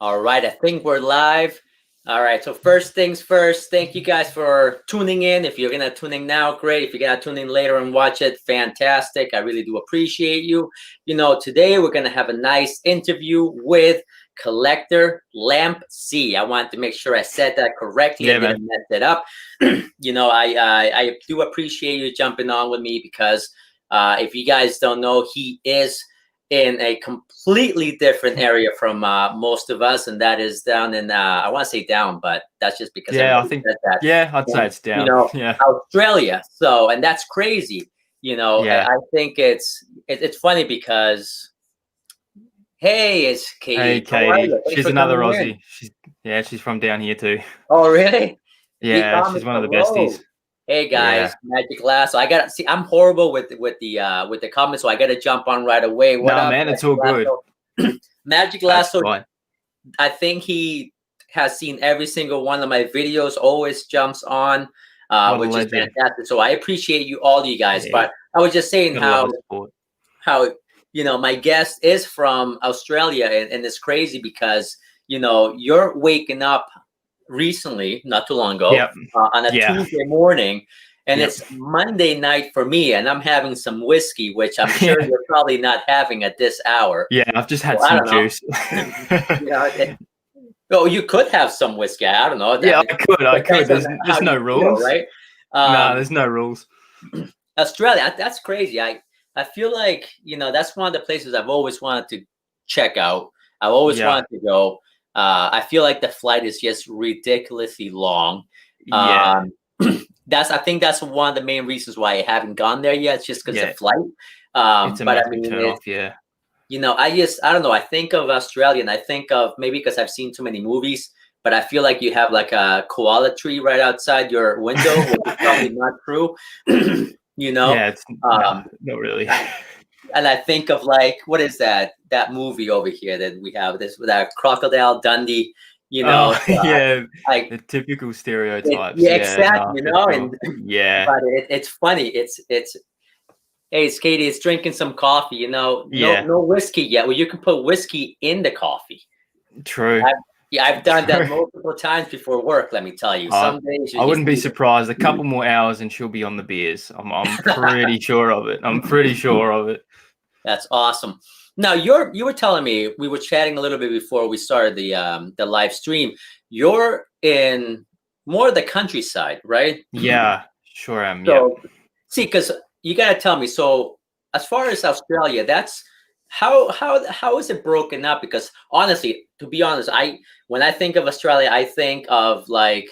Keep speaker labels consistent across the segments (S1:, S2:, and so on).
S1: All right, I think we're live. All right, so first things first, thank you guys for tuning in. If you're gonna tune in now, great. If you're gonna tune in later and watch it, fantastic. I really do appreciate you. Today we're gonna have a nice interview with collector Lampzy. I wanted to make sure I said that correctly
S2: Yeah,
S1: and
S2: man.
S1: didn't mess it up. I do appreciate you jumping on with me because if you guys don't know, he is in a completely different area from most of us, and that is down in I want to say down, but that's just because
S2: Yeah, I
S1: everybody
S2: think,
S1: says that.
S2: yeah, I'd say
S1: And
S2: it's down. Yeah.
S1: Australia. So, and that's crazy.
S2: Yeah.
S1: I think it's funny because hey, it's
S2: Hey,
S1: Katie. How are
S2: Katie.
S1: you? Thanks
S2: She's
S1: for
S2: another
S1: coming in.
S2: Aussie. She's from down here too.
S1: Oh, really? The
S2: Yeah, she's
S1: comments
S2: one of the besties.
S1: below. Hey
S2: Yeah.
S1: guys, Magic Glass. So I gotta see. I'm horrible with the comments, so I gotta jump on right away. What
S2: Nah,
S1: up,
S2: man, it's
S1: Magic
S2: all good.
S1: Glass? Magic
S2: That's
S1: Lasso,
S2: fine.
S1: I think he has seen every single one of my videos, always jumps on,
S2: What a
S1: which is
S2: legend.
S1: fantastic. So I appreciate all you guys.
S2: Yeah,
S1: But I was just saying
S2: gotta love the sport.
S1: how my guest is from Australia, and it's crazy because you're waking up recently, not too long ago,
S2: Yep.
S1: on a
S2: Yeah.
S1: Tuesday morning. And
S2: Yep.
S1: it's Monday night for me, and I'm having some whiskey, which I'm sure
S2: Yeah.
S1: you're probably not having at this hour.
S2: Yeah, I've just
S1: So
S2: had
S1: I
S2: some
S1: don't know.
S2: juice.
S1: you know, Oh, you could have some whiskey. I don't know.
S2: Yeah,
S1: That
S2: I could.
S1: depends on
S2: There's
S1: how
S2: no
S1: you feel,
S2: rules.
S1: right?
S2: Nah,
S1: Um,
S2: there's no rules.
S1: Australia, that's crazy. I feel like that's one of the places I've always wanted to check out. I've always
S2: Yeah.
S1: wanted to go. I feel like the flight is just ridiculously long.
S2: Yeah.
S1: Um, I think that's one of the main reasons why I haven't gone there yet. It's just because of
S2: Yeah.
S1: flight.
S2: It's a
S1: But I
S2: massive
S1: mean,
S2: turn off. Yeah.
S1: I don't know. I think of Australia and I think of maybe because I've seen too many movies, but I feel like you have like a koala tree right outside your window, which is probably not true. you know,
S2: Yeah, it's nah,
S1: um,
S2: not really.
S1: I, and I think of like what is that movie over here that we have this with that Crocodile Dundee.
S2: Oh, yeah,
S1: I
S2: the typical stereotypes.
S1: yeah,
S2: Yeah,
S1: exactly.
S2: no, for
S1: And
S2: sure. Yeah,
S1: but it's funny. It's hey, it's Katie. It's drinking some coffee.
S2: yeah,
S1: No whiskey yet. Well, you can put whiskey in the coffee.
S2: true,
S1: I've, yeah, I've done that
S2: true.
S1: multiple times before work. Let me tell you.
S2: I
S1: Some days you
S2: I
S1: just
S2: wouldn't be
S1: need
S2: surprised. A
S1: it.
S2: couple more hours and she'll be on the beers. I'm pretty sure of it. I'm pretty sure of it.
S1: That's awesome. Now you were telling me we were chatting a little bit before we started the live stream. You're in more of the countryside, right?
S2: Yeah, sure am. Yep.
S1: So see, because you got to tell me. So as far as Australia, that's how is it broken up? Because honestly, to be honest, I when I think of Australia, I think of like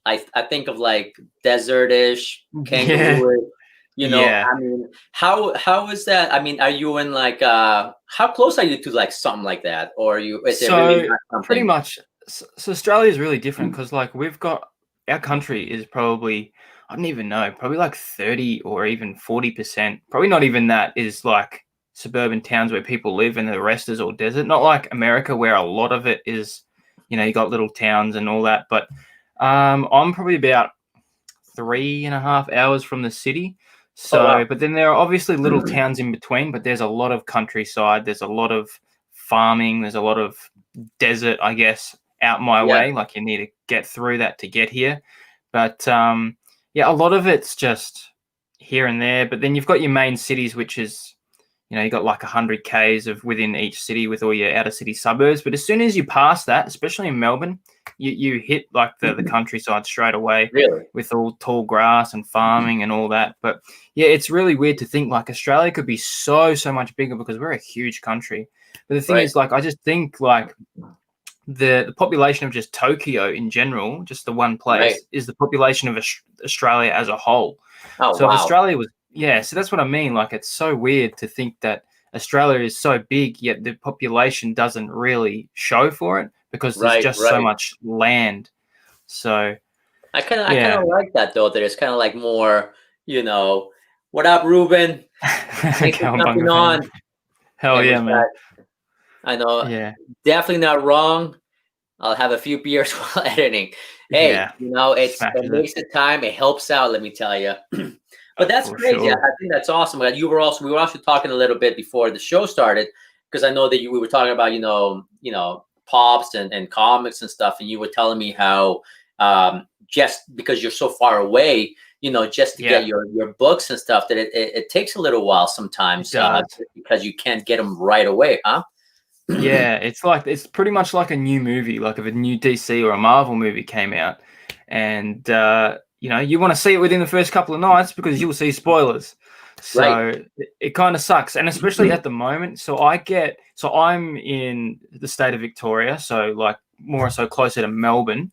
S1: I think of like desertish,
S2: Yeah,
S1: kangaroo.
S2: yeah.
S1: I mean, how is that? I mean, are you in like how close are you to like something like that, or is it really
S2: So
S1: not
S2: pretty
S1: something?
S2: much, so Australia is really different because like we've got our country is probably I don't even know probably like 30 or even 40%. Probably not even that is like suburban towns where people live and the rest is all desert. Not like America where a lot of it is, you got little towns and all that. But I'm probably about 3.5 hours from the city.
S1: Oh wow.
S2: So, but then there are obviously little towns in between, but there's a lot of countryside. There's a lot of farming. There's a lot of desert, I guess, out my
S1: Yeah,
S2: way. Like you need to get through that to get here. But yeah, a lot of it's just here and there. But then you've got your main cities, which is, you got like 100 Ks of within each city with all your outer city suburbs. But as soon as you pass that, especially in Melbourne, you hit like the countryside straight away
S1: really.
S2: with all tall grass and farming and all that. But yeah, it's really weird to think like Australia could be so much bigger because we're a huge country. But the thing
S1: Right.
S2: is, like, I just think like the population of just Tokyo in general, just the one
S1: Right.
S2: place, is the population of Australia as a whole.
S1: Oh
S2: So if
S1: wow.
S2: Australia was, yeah, so that's what I mean. Like, it's so weird to think that Australia is so big, yet the population doesn't really show for it because there's
S1: Right.
S2: just so
S1: Right.
S2: much land. So
S1: I kind of
S2: yeah.
S1: like that though. That it's kind of like more. You know, what up, Ruben? Thanks for jumping
S2: Cowabunga fam.
S1: on.
S2: Hell
S1: And we
S2: yeah, man.
S1: got. I know,
S2: Yeah.
S1: definitely not wrong. I'll have a few beers while editing. Hey,
S2: Yeah.
S1: it
S2: Smashes it.
S1: makes the time. It helps out. Let me tell you. But that's
S2: For
S1: crazy. I
S2: sure.
S1: think that's awesome. We were also talking a little bit before the show started because I know that we were talking about pops and comics and stuff, and you were telling me how just because you're so far away, just to get your books and stuff, that it takes a little while sometimes, because you can't get them right away, huh?
S2: Yeah, it's pretty much like a new movie, like if a new DC or a Marvel movie came out, and you want to see it within the first couple of nights because you'll see spoilers. So
S1: Right.
S2: it kind of sucks, and especially at the moment. So I'm in the state of Victoria, so like more so closer to Melbourne,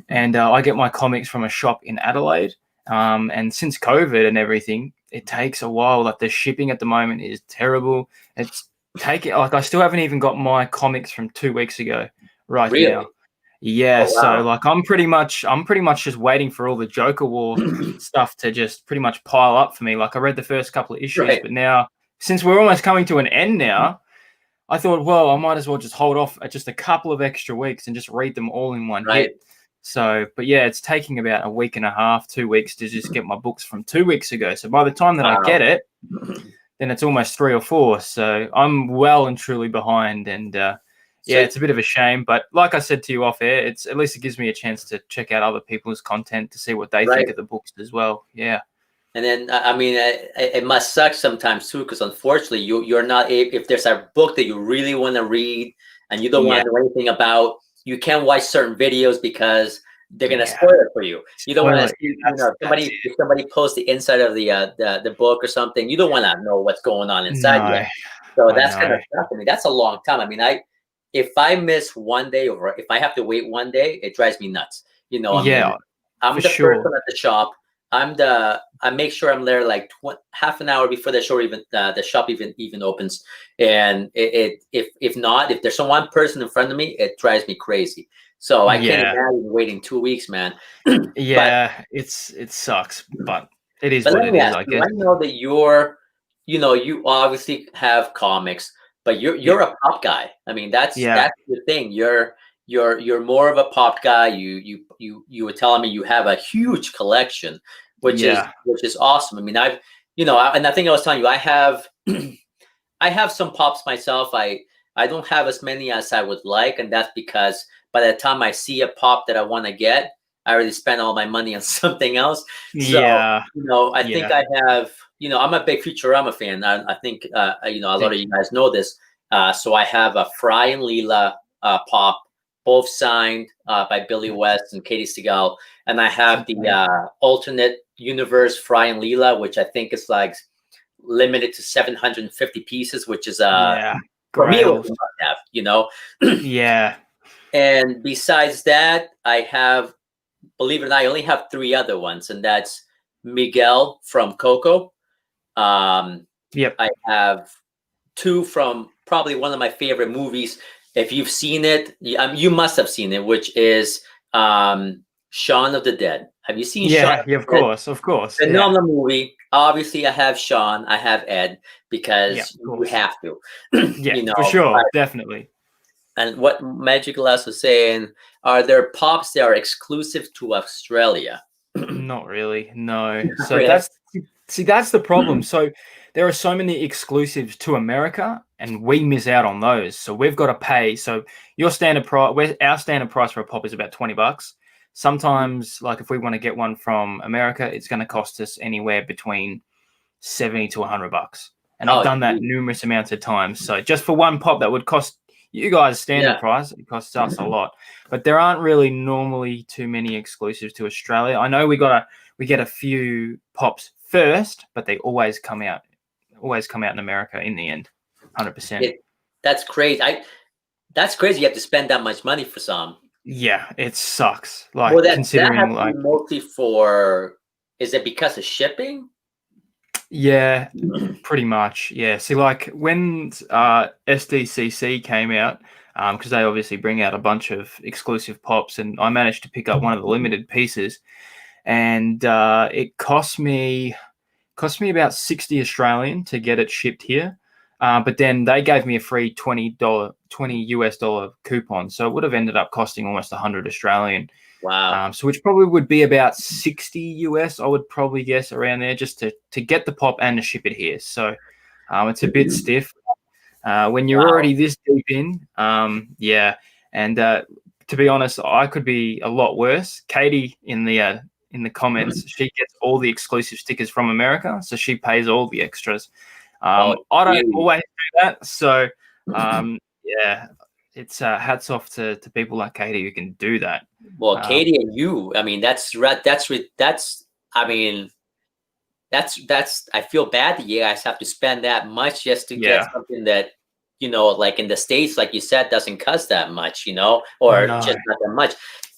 S2: and I get my comics from a shop in Adelaide. And since COVID and everything, it takes a while. Like the shipping at the moment is terrible. It's I still haven't even got my comics from 2 weeks ago right
S1: Really?
S2: now. Yeah,
S1: Oh,
S2: so
S1: wow.
S2: like I'm pretty much just waiting for all the Joker War stuff to just pretty much pile up for me. Like I read the first couple of issues,
S1: Right.
S2: but now since we're almost coming to an end now, I thought, well, I might as well just hold off at just a couple of extra weeks and just read them all in one
S1: Right.
S2: hit. So, but yeah, it's taking about a week and a half, 2 weeks to just get my books from 2 weeks ago. So by the time that I
S1: Wow.
S2: get it, then it's almost 3 or 4. So I'm well and truly behind. And yeah, it's a bit of a shame. But like I said to you off air, it's at least it gives me a chance to check out other people's content to see what they think of the books as well. Yeah.
S1: And then, I mean, it must suck sometimes too, because unfortunately, you're not if there's a book that you really want to read and you don't want
S2: Yeah.
S1: to know anything about, you can't watch certain videos because they're gonna
S2: Yeah.
S1: spoil it for you. You don't want to
S2: Spoil
S1: see,
S2: it.
S1: if somebody posts the inside of the book or something, you don't want to know what's going on inside yet.
S2: No,
S1: So
S2: I
S1: that's kind
S2: know.
S1: of tough. I mean, that's a long time. I mean, if I miss one day or if I have to wait one day, it drives me nuts. I mean,
S2: Yeah,
S1: I'm
S2: for
S1: the first
S2: sure.
S1: one at the shop. I make sure I'm there like half an hour before the shop even opens. And if not, if there's one person in front of me, it drives me crazy. So I can't
S2: Yeah.
S1: imagine waiting 2 weeks, man. but
S2: Yeah, it sucks, but it is
S1: but
S2: what
S1: let
S2: it
S1: me
S2: is,
S1: ask
S2: I
S1: you.
S2: guess.
S1: I know that you obviously have comics, but
S2: Yeah.
S1: you're a pop guy. I mean, that's
S2: Yeah.
S1: the thing. You're more of a pop guy. You were telling me you have a huge collection,
S2: Yeah.
S1: which is awesome. I mean, and I think I was telling you, I have I have some pops myself. I don't have as many as I would like, and that's because by the time I see a pop that I want to get, I already spent all my money on something else. So,
S2: Yeah.
S1: I think
S2: Yeah.
S1: I have, I'm a big Futurama fan. I think, a lot of you guys know this. So I have a Fry and Leela pop, both signed by Billy West and Katie Seagal. And I have the alternate universe Fry and Leela, which I think is like limited to 750 pieces, which is
S2: Yeah.
S1: for me it was
S2: Grails.
S1: a must have.
S2: Yeah.
S1: And besides that, I have, believe it or not, I only have three other ones, and that's Miguel from Coco.
S2: Yep.
S1: I have two from probably one of my favorite movies. If you've seen it, you must have seen it, which is Shaun of the Dead. Have you seen Shaun
S2: Yeah.
S1: of
S2: Yeah. Of
S1: the Dead?
S2: course. Of course. Yeah.
S1: Phenomenal movie. Obviously, I have Sean, I have Ed,
S2: Yeah.
S1: because
S2: Of
S1: you
S2: course.
S1: have to,
S2: Yeah. For sure. Definitely.
S1: And what Magic Glass was saying, are there pops that are exclusive to Australia?
S2: Not really. No. So
S1: Really?
S2: that's the problem. So there are so many exclusives to America, and we miss out on those. So we've got to pay. So our standard price for a pop is about $20. Sometimes, like if we want to get one from America, it's going to cost us anywhere between 70 to $100. And I've
S1: Oh,
S2: done that
S1: geez.
S2: numerous amounts of times. So just for one pop that would cost you guys standard
S1: Yeah.
S2: price, it costs us a lot. But there aren't really normally too many exclusives to Australia. I know we get a few pops first, but they always come out in America in the end. 100%.
S1: That's crazy. That's crazy. You have to spend that much money for some.
S2: Yeah, it sucks.
S1: Well,
S2: Like
S1: that has
S2: considering
S1: to be
S2: like
S1: mostly for. Is it because of shipping?
S2: yeah, pretty much. Yeah. See, like when SDCC came out, because they obviously bring out a bunch of exclusive pops, and I managed to pick up one of the limited pieces, and it cost me about 60 Australian to get it shipped here. But then they gave me a free $20 US dollar coupon, so it would have ended up costing almost 100 Australian.
S1: Wow.
S2: So which probably would be about 60 US, I would probably guess, around there, just to get the pop and to ship it here. So it's a bit stiff when you're
S1: Wow.
S2: already this deep in. Yeah, And to be honest, I could be a lot worse. Katie in the comments, she gets all the exclusive stickers from America, so she pays all the extras.
S1: Oh,
S2: I don't
S1: geez.
S2: always do that, so yeah, it's hats off to people like Katie who can do that.
S1: Well, Katie and you, I mean, I mean, that's I feel bad that you guys have to spend that much just to get
S2: Yeah.
S1: something that, like in the States, like you said, doesn't cost that much, or
S2: No.
S1: just not that much.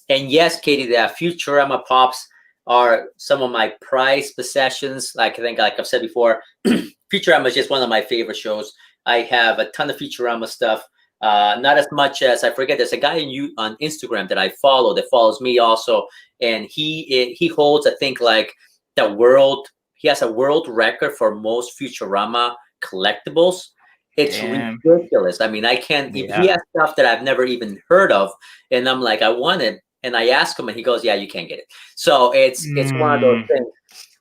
S1: And yes, Katie, the Futurama Pops are some of my prized possessions. Like I think, like I've said before, Futurama is just one of my favorite shows. I have a ton of Futurama stuff. Not as much as I forget. There's a guy on Instagram that I follow that follows me also, and he holds, I think, like the world. He has a world record for most Futurama collectibles. It's
S2: Damn.
S1: ridiculous. I mean, I can't.
S2: Yeah.
S1: He has stuff that I've never even heard of, and I'm like, I want it, and I ask him, and he goes, "Yeah, you can't get it." So it's one of those things.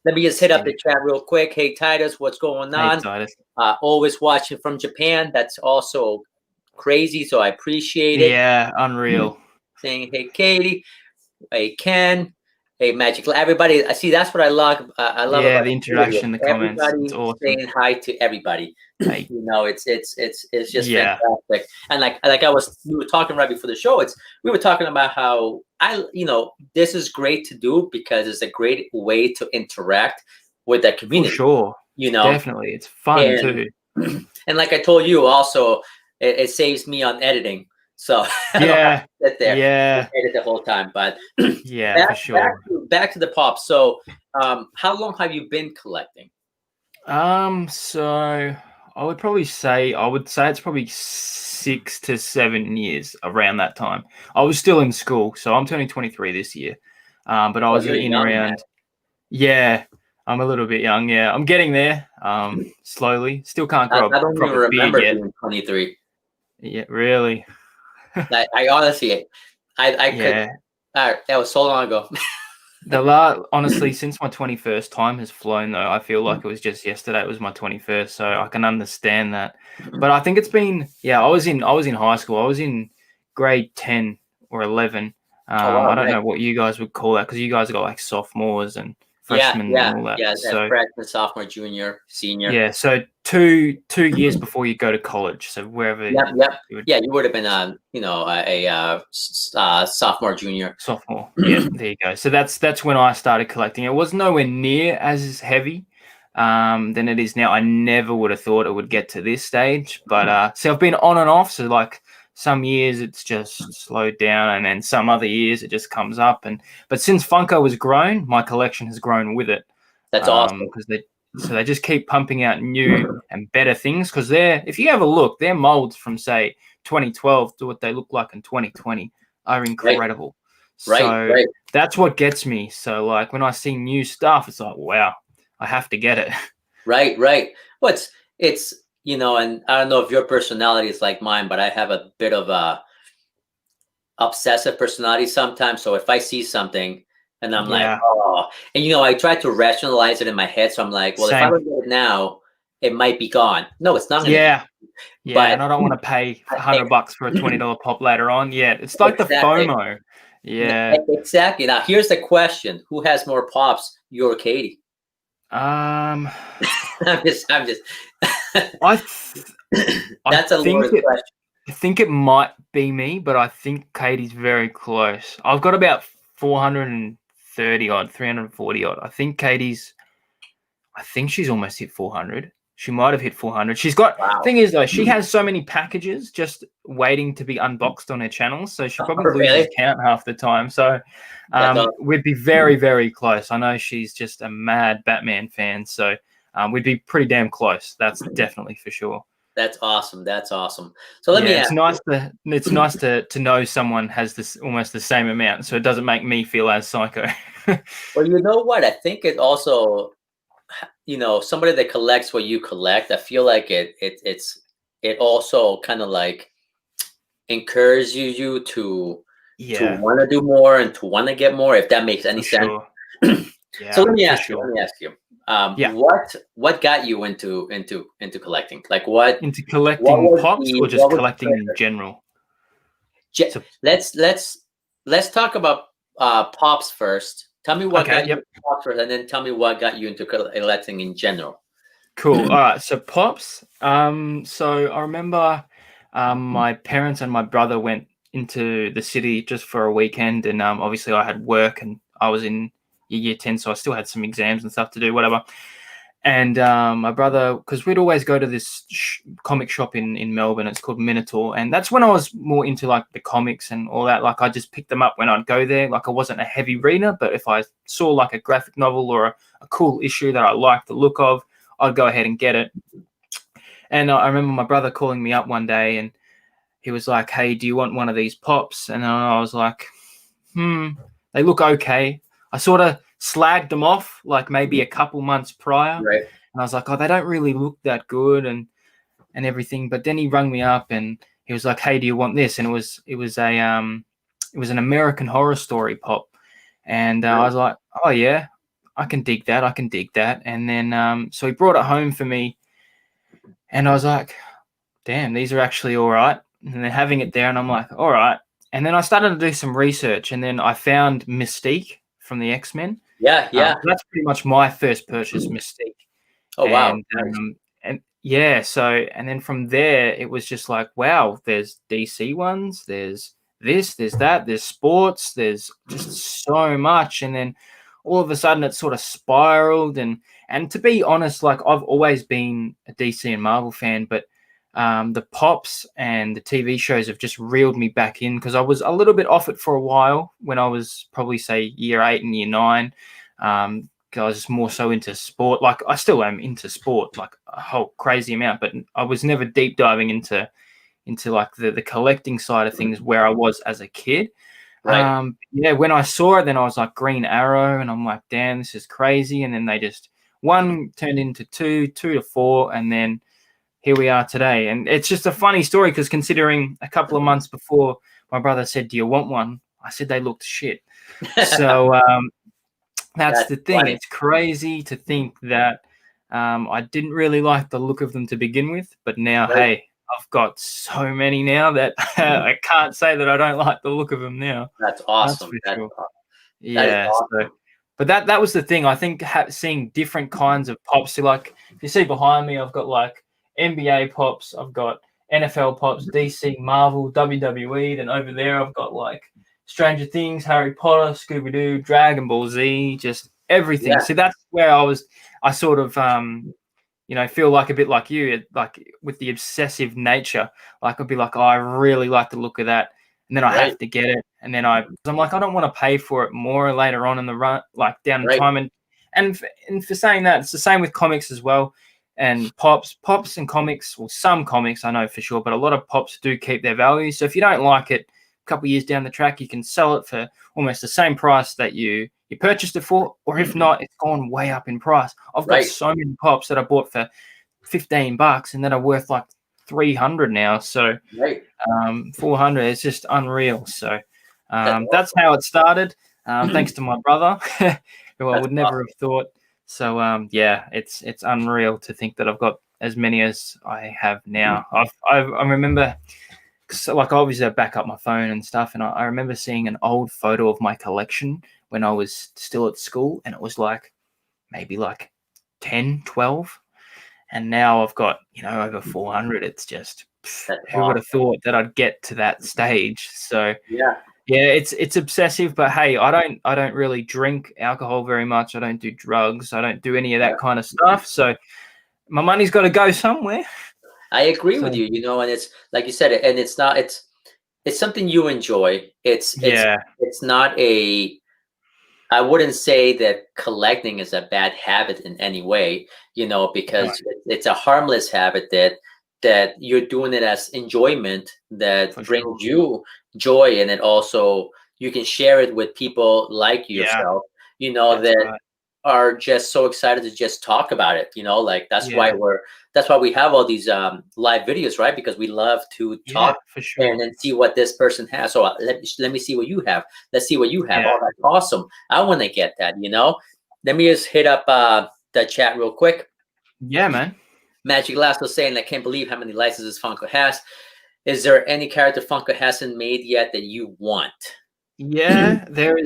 S1: Let me just hit up the chat real quick. Hey Titus, what's going on?
S2: Hey, Titus.
S1: Always watching from Japan. That's also crazy, so I appreciate it.
S2: Yeah, unreal.
S1: Saying, hey Katie, hey Ken, hey Magic, everybody. I see. That's what I love. I love about
S2: the interaction, the comments.
S1: Everybody
S2: It's awesome.
S1: saying hi to everybody.
S2: Hey.
S1: It's just fantastic. And like we were talking right before the show. We were talking about how this is great to do because it's a great way to interact with that community.
S2: For sure. Definitely, it's fun too.
S1: And like I told you, also it saves me on editing. So I don't have to sit there and edit the whole time. But
S2: for sure.
S1: Back to the pop. So how long have you been collecting?
S2: So I would say it's probably 6 to 7 years around that time. I was still in school, so I'm turning 23 this year. But I was in around. Man. Yeah, I'm a little bit young. Yeah, I'm getting there. Slowly. Still can't grow
S1: I don't even remember
S2: beard
S1: being 23.
S2: Yeah, really.
S1: I honestly, I could. That was so long ago.
S2: Honestly, since my 21st time has flown though, I feel like it was just yesterday. It was my 21st, so I can understand that. But I think it's been I was in high school. I was in grade 10 or 11.
S1: Wow,
S2: I don't know what you guys would call that because you guys got like sophomores and freshmen and all that.
S1: Yeah, so freshman, sophomore, junior, senior.
S2: Yeah, so two years before you go to college. So wherever.
S1: You would have been a sophomore, junior.
S2: Sophomore. Yeah, there you go. So that's when I started collecting. It was nowhere near as heavy than it is now. I never would have thought it would get to this stage. But so I've been on and off. So like some years it's just slowed down, and then some other years it just comes up. But since Funko has grown, my collection has grown with it.
S1: That's awesome.
S2: Because they just keep pumping out new and better things. Because if you have a look, their molds from say 2012 to what they look like in 2020 are incredible.
S1: Right.
S2: That's what gets me. So like when I see new stuff, it's like, wow, I have to get it.
S1: Right. Well, it's and I don't know if your personality is like mine, but I have a bit of a obsessive personality sometimes. So if I see something and I'm like, oh, and I try to rationalize it in my head. So I'm like, well, if I don't get it now, it might be gone. No, it's not.
S2: Yeah, but, and I don't want to pay $100 for a $20 pop later on. Yeah, it's like the FOMO. Yeah,
S1: exactly. Now here's the question: who has more pops, you or Katie?
S2: I'm
S1: just.
S2: That's a loaded question. I think it might be me, but I think Katie's very close. I've got about 430 odd, 340 odd. I think she's almost hit 400. She might have hit 400. She's got. Thing is though, she has so many packages just waiting to be unboxed on her channel, so she probably loses count half the time. So we'd be very, very close. I know she's just a mad Batman fan, so we'd be pretty damn close. That's definitely for sure.
S1: That's awesome. So let me ask.
S2: It's nice to know someone has this almost the same amount, so it doesn't make me feel as psycho.
S1: Well, you know what? I think it also, somebody that collects what you collect, I feel like it also kind of like encourages you to want to do more and to want to get more, if that makes any sense. Sure. So let me ask you. What got you into collecting? Like what?
S2: Into collecting pops or just collecting in general?
S1: Je-
S2: So
S1: let's talk about pops first. Tell me what
S2: okay,
S1: got you
S2: yep.
S1: into pops first, and then tell me what got you into collecting in general.
S2: Cool. All right. So pops. So I remember, my parents and my brother went into the city just for a weekend, and obviously I had work, and I was in year 10, so I still had some exams and stuff to do, whatever. And my brother, because we'd always go to this comic shop in Melbourne. It's called Minotaur, and that's when I was more into like the comics and all that. Like I just picked them up when I'd go there. Like I wasn't a heavy reader, but if I saw like a graphic novel or a cool issue that I liked the look of, I'd go ahead and get it. And I remember my brother calling me up one day, and he was like, "Hey, do you want one of these pops?" And I was like, they look okay. I sort of slagged them off like maybe a couple months prior.
S1: Right.
S2: And I was like, oh, they don't really look that good and everything. But then he rang me up and he was like, hey, do you want this? And it was an American Horror Story pop. And I was like, oh yeah, I can dig that. I can dig that. And then so he brought it home for me, and I was like, damn, these are actually all right. And then having it there, and I'm like, all right. And then I started to do some research, and then I found Mystique from the X-Men.
S1: Yeah, yeah.
S2: That's pretty much my first purchase, Mystique.
S1: Oh wow.
S2: And
S1: Nice.
S2: and yeah, so and then from there it was just like, wow, there's DC ones, there's this, there's that, there's sports, there's just so much. And then all of a sudden it sort of spiraled. And to be honest, like I've always been a DC and Marvel fan, but the pops and the TV shows have just reeled me back in, because I was a little bit off it for a while when I was probably say year 8 and year 9. I was more so into sport. Like I still am into sport, like a whole crazy amount, but I was never deep diving into like the collecting side of things where I was as a kid.
S1: Right.
S2: Yeah, when I saw it, then I was like Green Arrow, and I'm like, damn, this is crazy. And then they just one turned into two to four, and then here we are today. And it's just a funny story, because considering a couple of months before my brother said, do you want one? I said they looked shit. So that's the thing.
S1: funny.
S2: It's crazy to think that I didn't really like the look of them to begin with, but now,
S1: Right.
S2: hey, I've got so many now that I can't say that I don't like the look of them now.
S1: That's
S2: That's
S1: awesome.
S2: for
S1: That
S2: sure.
S1: is
S2: Yeah. So,
S1: awesome.
S2: but that was the thing. I think seeing different kinds of pops. So like, if you see behind me, I've got like NBA pops, I've got NFL pops, DC, Marvel, WWE. Then over there, I've got like Stranger Things, Harry Potter, Scooby Doo, Dragon Ball Z, just everything.
S1: Yeah.
S2: So that's where I sort of feel like a bit like you, like with the obsessive nature. Like I'd be like, oh, I really like the look of that, and then I
S1: Right.
S2: have to get it, and then I'm like, I don't want to pay for it more later on in the run, like down in
S1: Right.
S2: time. And for saying that, it's the same with comics as well. And pops and comics, well, some comics I know for sure, but a lot of pops do keep their value. So if you don't like it, a couple of years down the track, you can sell it for almost the same price that you purchased it for, or if not, it's gone way up in price. I've got
S1: Right.
S2: so many pops that I bought for $15 and that are worth like 300 now. So
S1: Right.
S2: 400, it's just unreal. So
S1: That's
S2: that's
S1: awesome.
S2: how it started. Thanks to my brother, who I
S1: That's
S2: would never
S1: awesome.
S2: have thought. So yeah, it's unreal to think that I've got as many as I have now. I remember, so like obviously I back up my phone and stuff, and I remember seeing an old photo of my collection when I was still at school, and it was like maybe like 10, 12. And now I've got, over 400. It's just,
S1: That's
S2: who would have
S1: awesome.
S2: thought that I'd get to that stage? So
S1: Yeah.
S2: yeah, it's obsessive, but hey, I don't really drink alcohol very much. I don't do drugs. I don't do any of
S1: Yeah.
S2: that kind of stuff. So my money's got to go somewhere.
S1: I agree with
S2: So
S1: you, and it's like you said, and it's not it's something you enjoy.
S2: yeah,
S1: It's not a I wouldn't say that collecting is a bad habit in any way,
S2: no,
S1: because it's a harmless habit that you're doing it as enjoyment that
S2: for
S1: brings
S2: sure.
S1: you joy, and it also you can share it with people like
S2: Yeah,
S1: yourself,
S2: that's
S1: that
S2: right.
S1: are just so excited to just talk about it, like
S2: Yeah,
S1: that's why we have all these live videos, right? Because we love to
S2: yeah,
S1: talk
S2: for
S1: and
S2: sure.
S1: then see what this person has. So let me see what you have. Let's see what you have.
S2: Yeah,
S1: Oh, that's awesome. I want to get that. Let me just hit up the chat real quick.
S2: yeah, man.
S1: Magic Lasso saying, I can't believe how many licenses Funko has. Is there any character Funko hasn't made yet that you want?
S2: Yeah, there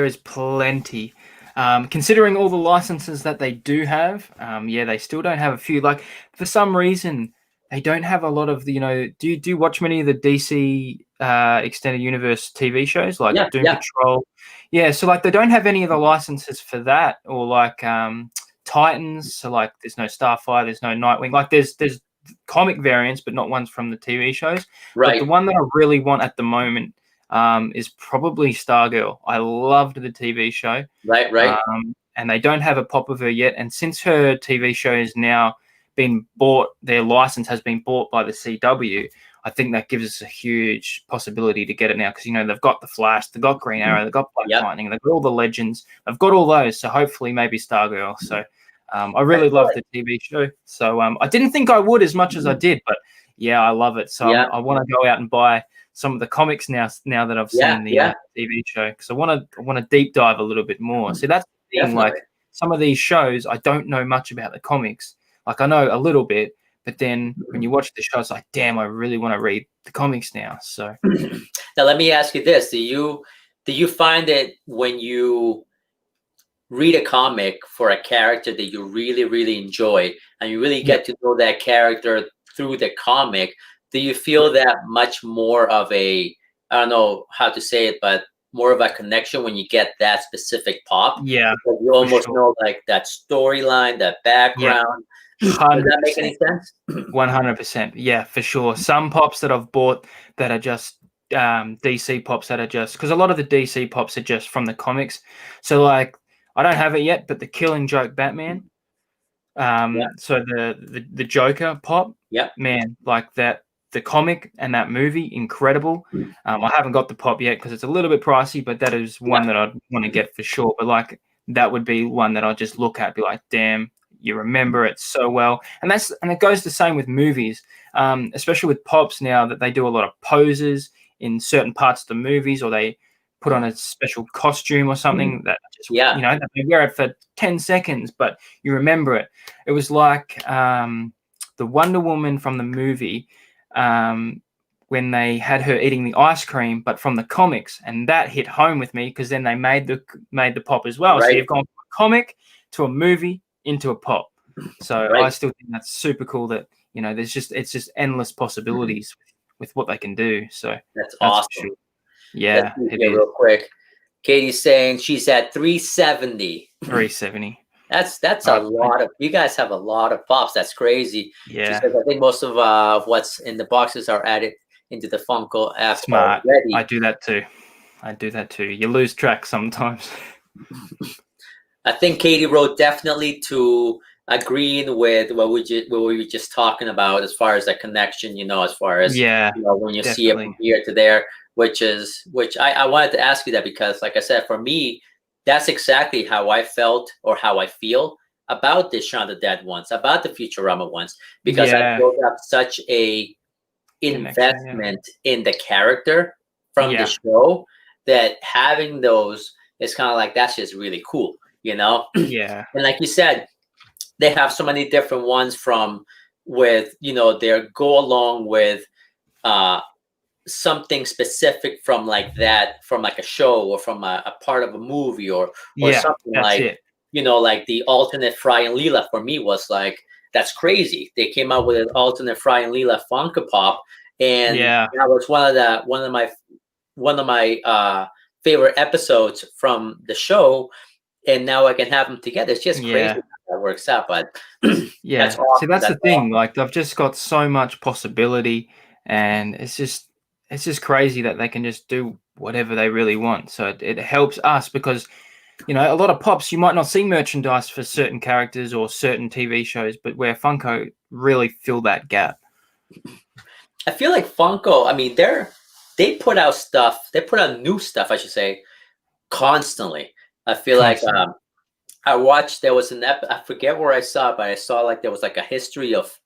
S2: is plenty. Considering all the licenses that they do have, yeah, they still don't have a few. Like for some reason, they don't have a lot of the. Do you watch many of the DC extended universe TV shows like
S1: Yeah,
S2: Doom
S1: yeah,
S2: Patrol? Yeah, so like they don't have any of the licenses for that, or like Titans. So like there's no Starfire, there's no Nightwing. Like there's comic variants, but not ones from the TV shows. But the
S1: right,
S2: one that I really want at the moment is probably Stargirl. I loved the TV show,
S1: right.
S2: and they don't have a pop of her yet. And since her TV show has now been bought, their license has been bought by the CW. I think that gives us a huge possibility to get it now because they've got the Flash, they've got Green Arrow, they've got Black
S1: Yep.
S2: Lightning, they've got all the legends, they've got all those. So hopefully, maybe Stargirl. So I really
S1: That's
S2: love
S1: right.
S2: the TV show. So I didn't think I would as much as I did, but yeah, I love it. So
S1: Yeah,
S2: I want to go out and buy some of the comics now that I've
S1: yeah,
S2: seen the
S1: yeah,
S2: TV show because I want to deep dive a little bit more. See, that's the thing.
S1: definitely.
S2: Like some of these shows, I don't know much about the comics. Like I know a little bit, but then when you watch the show, it's like, damn, I really want to read the comics now. So
S1: Now let me ask you this: do you find that when you read a comic for a character that you really, really enjoy, and you really
S2: yeah,
S1: get to know that character through the comic, do you feel that much more of a, I don't know how to say it, but more of a connection when you get that specific pop?
S2: yeah,
S1: Because you
S2: for
S1: almost
S2: sure.
S1: know like that storyline, that
S2: Yeah,
S1: background. Does
S2: hundred
S1: that make
S2: percent.
S1: any sense?
S2: 100%. Yeah, for sure. Some pops that I've bought that are just DC pops that are just because a lot of the DC pops are just from the comics. So like I don't have it yet, but the Killing Joke Batman,
S1: Yeah,
S2: so the Joker pop,
S1: yeah,
S2: man, like that the comic and that movie, incredible. I haven't got the pop yet because it's a little bit pricey, but that is
S1: yeah.
S2: one that I'd want to get for sure. But like that would be one that I'll just look at, be like, damn, you remember it so well. And it goes the same with movies, especially with pops now that they do a lot of poses in certain parts of the movies, or they put on a special costume or something that just
S1: Yeah,
S2: that they wear it for 10 seconds, but you remember it. It was like the Wonder Woman from the movie when they had her eating the ice cream, but from the comics, and that hit home with me because then they made the pop as well. So
S1: right,
S2: you've gone from a comic to a movie into a pop. So I
S1: right.
S2: still think that's super cool that it's just endless possibilities with what they can do. So
S1: That's
S2: that's for
S1: awesome.
S2: sure.
S1: Let's
S2: Yeah,
S1: see
S2: it
S1: here
S2: is
S1: real quick. Katie's saying she's at 370.
S2: 370.
S1: That's a
S2: I, I
S1: lot of. You guys have a lot of pops. That's crazy. She
S2: yeah,
S1: says I think most of what's in the boxes are added into the Funko app
S2: smart. I
S1: already.
S2: do that too. I do that too. You lose track sometimes.
S1: I think Katie wrote definitely to agreeing with what we were just talking about as far as that connection. As far as
S2: Yeah,
S1: when you see it from
S2: definitely.
S1: here to there, which I wanted to ask you that because, like I said, for me, that's exactly how I felt or how I feel about the Shaun the Dead ones, about the Futurama ones, because I
S2: Yeah,
S1: built up such a
S2: connection. Yeah,
S1: investment in the character from the
S2: yeah,
S1: show that having those is kind of like that's just really cool, and
S2: yeah,
S1: like you said, they have so many different ones from with their go along with uh something specific from like that from like a show or from a part of a movie or
S2: yeah.
S1: something
S2: That's
S1: like
S2: it.
S1: like the alternate Fry and Leela for me was like that's crazy. They came out with an alternate Fry and Leela Funko Pop, and
S2: Yeah,
S1: that was one of my favorite episodes from the show, and now I can have them together. It's just crazy
S2: yeah,
S1: how that works out, but that's
S2: yeah. See,
S1: awesome.
S2: that's
S1: That's
S2: the thing.
S1: awesome.
S2: Like, they've just got so much possibility, and it's just crazy that they can just do whatever they really want. So it helps us because a lot of pops you might not see merchandise for certain characters or certain TV shows, but where Funko really fill that gap.
S1: I feel like Funko. I mean, they put out stuff. They put out new stuff, I should say, constantly. I feel like
S2: Constantly.
S1: I watched. There was I forget where I saw it, but I saw like there was like a history of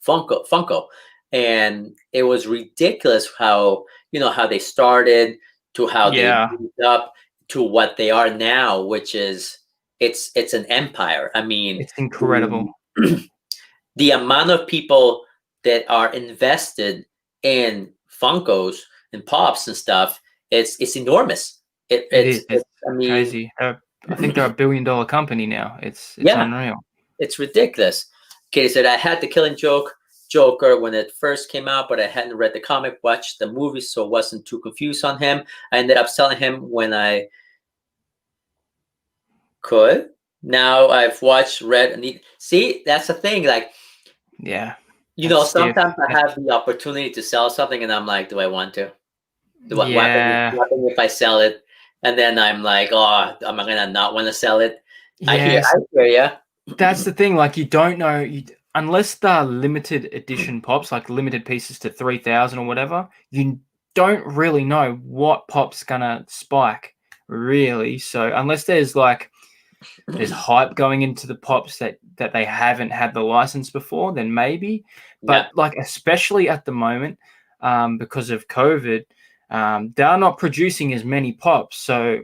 S1: Funko, and it was ridiculous how how they started to how they
S2: Yeah,
S1: moved up to what they are now, which is it's an empire. I mean,
S2: it's incredible.
S1: the, the amount of people that are invested in Funkos and Pops and stuff, it's enormous.
S2: It is. It's
S1: I mean,
S2: crazy. I think they're a $1 billion company now. It's
S1: yeah,
S2: unreal.
S1: it's ridiculous. Okay, so I had the Killing Joker when it first came out, but I hadn't read the comic, watched the movie, so wasn't too confused on him. I ended up selling him when I could. Now I've watched, read, and see, that's the thing. Like,
S2: Yeah, that's stiff.
S1: sometimes I have the opportunity to sell something, and I'm like, do I want to?
S2: Yeah,
S1: What happens if I sell it? And then I'm like, oh, am I gonna not want to sell it?
S2: yes.
S1: I hear ya.
S2: That's the thing. Like, you don't know unless they're limited edition pops, like limited pieces to 3,000 or whatever. You don't really know what pop's gonna spike, really. So unless there's hype going into the pops that they haven't had the license before, then maybe.
S1: Yeah,
S2: But like, especially at the moment, because of COVID, they're not producing as many pops. So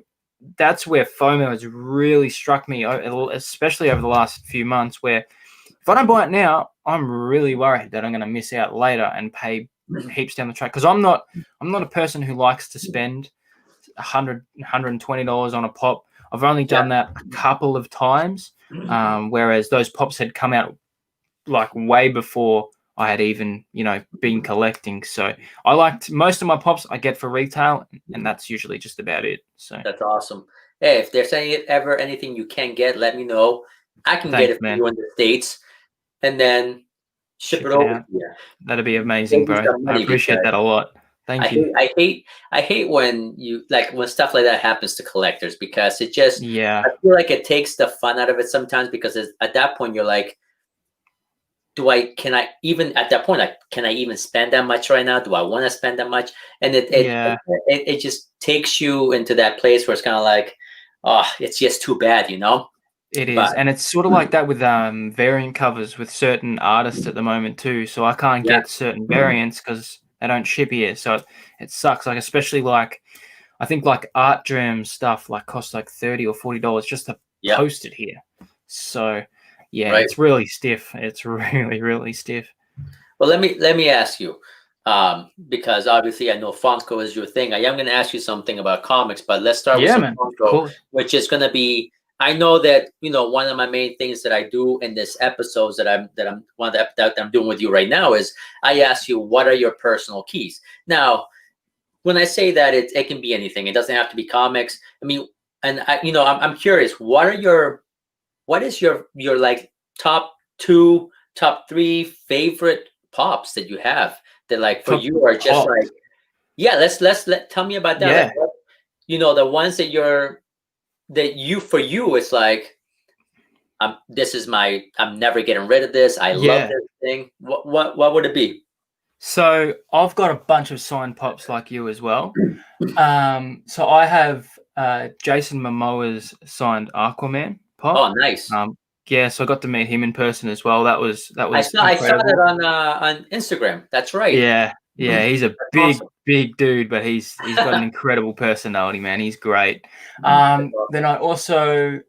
S2: that's where FOMO has really struck me, especially over the last few months, where if I don't buy it now, I'm really worried that I'm going to miss out later and pay heaps down the track. Because I'm not a person who likes to spend $120 on a pop. I've only
S1: yeah.
S2: done that a couple of times, whereas those pops had come out like way before I had even, been collecting. So I liked most of my pops I get for retail, and that's usually just about it. So
S1: That's awesome. Hey, if there's ever anything you can get, let me know. I can get
S2: thanks,
S1: it for
S2: man.
S1: you in the States and then ship it
S2: Ship it
S1: over
S2: out.
S1: here.
S2: That'd be amazing,
S1: Save you
S2: bro.
S1: some
S2: I
S1: money
S2: appreciate
S1: because
S2: that a lot.
S1: I
S2: Thank you.
S1: hate, I hate, I hate when when stuff like that happens to collectors because it just,
S2: Yeah,
S1: I feel like it takes the fun out of it sometimes because at that point you're like, can I even at that point, like, can I even spend that much right now? Do I want to spend that much? And
S2: yeah,
S1: it just takes you into that place where it's kind of like, oh, it's just too bad,
S2: it is.
S1: But
S2: And it's sort of like that with variant covers with certain artists at the moment too. So I can't
S1: yeah,
S2: get certain variants because they don't ship here. So it sucks. Like, especially like, I think like art germ stuff like costs like $30 or $40 just to
S1: yeah,
S2: post it here. So yeah,
S1: right.
S2: it's really stiff. It's really, really stiff.
S1: Well, let me ask you, because obviously I know Funko is your thing. I am going to ask you something about comics, but let's start with
S2: Yeah,
S1: some
S2: man. Of
S1: Funko,
S2: course.
S1: which is going to be. I know that one of my main things that I do in this episodes that I'm one of that I'm doing with you right now is I ask you what are your personal keys. Now, when I say that, it can be anything. It doesn't have to be comics. I mean, and I'm curious. What is your like top two, top three favorite pops that you have that like for
S2: Top
S1: you are just like,
S2: pops.
S1: yeah, let tell me about that. Like
S2: Yeah.
S1: the ones for you it's like I'm never getting rid of this. I love
S2: Yeah.
S1: this thing. What would it be?
S2: So I've got a bunch of signed pops like you as well. So I have Jason Momoa's signed Aquaman pop.
S1: Oh, nice.
S2: Um, yeah, so I got to meet him in person as well. That
S1: I
S2: was
S1: saw that
S2: incredible.
S1: on Instagram. That's right.
S2: Yeah, yeah, he's a
S1: That's
S2: big,
S1: awesome.
S2: big dude, but he's got an incredible personality, man. He's great.
S1: That's
S2: Then
S1: awesome.
S2: I also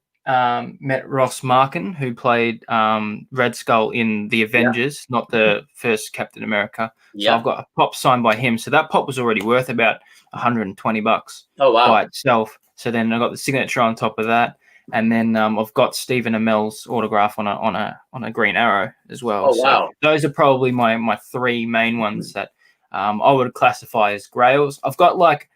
S2: met Ross Markin, who played Red Skull in the
S1: Yeah,
S2: Avengers, not the first Captain America. So I've
S1: yeah.
S2: got a pop signed by him. So that pop was already worth about $120
S1: Oh
S2: by
S1: wow.
S2: itself. So then I got the signature on top of that. And then I've got Stephen Amell's autograph on a Green Arrow as well.
S1: Oh
S2: So
S1: wow.
S2: those are probably my three main ones that I would classify as grails. I've got like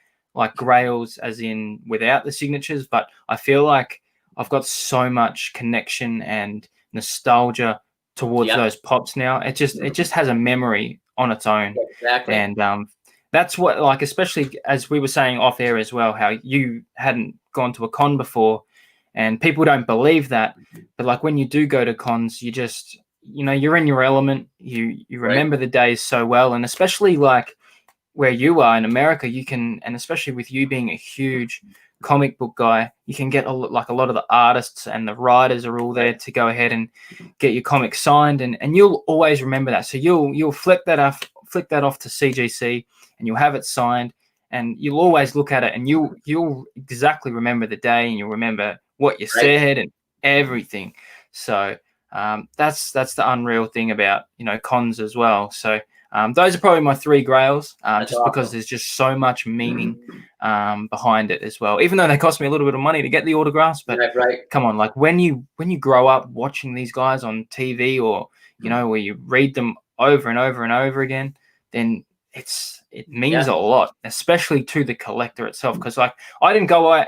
S2: grails as in without the signatures, but I feel like I've got so much connection and nostalgia towards
S1: Yeah,
S2: those pops now. It just has a memory on its own,
S1: exactly.
S2: and that's what, like, especially as we were saying off air as well, how you hadn't gone to a con before, and people don't believe that, but like when you do go to cons, you just you're in your element. You
S1: Right.
S2: remember the days so well, and especially like where you are in America, you can, and especially with you being a huge comic book guy, you can get like a lot of the artists and the writers are all
S1: Right.
S2: there to go ahead and get your comic signed, and you'll always remember that. So you'll flick that off to CGC, and you'll have it signed, and you'll always look at it, and you'll exactly remember the day, and you'll remember what you
S1: Right.
S2: said and everything. So that's the unreal thing about cons as well. So Those are probably my three grails,
S1: That's
S2: just because
S1: awesome.
S2: there's just so much meaning behind it as well. Even though they cost me a little bit of money to get the autographs, but
S1: Right, right.
S2: come on, like when you grow up watching these guys on TV, or where you read them over and over and over again, then it means
S1: Yeah.
S2: a lot, especially to the collector itself. Because like I didn't go out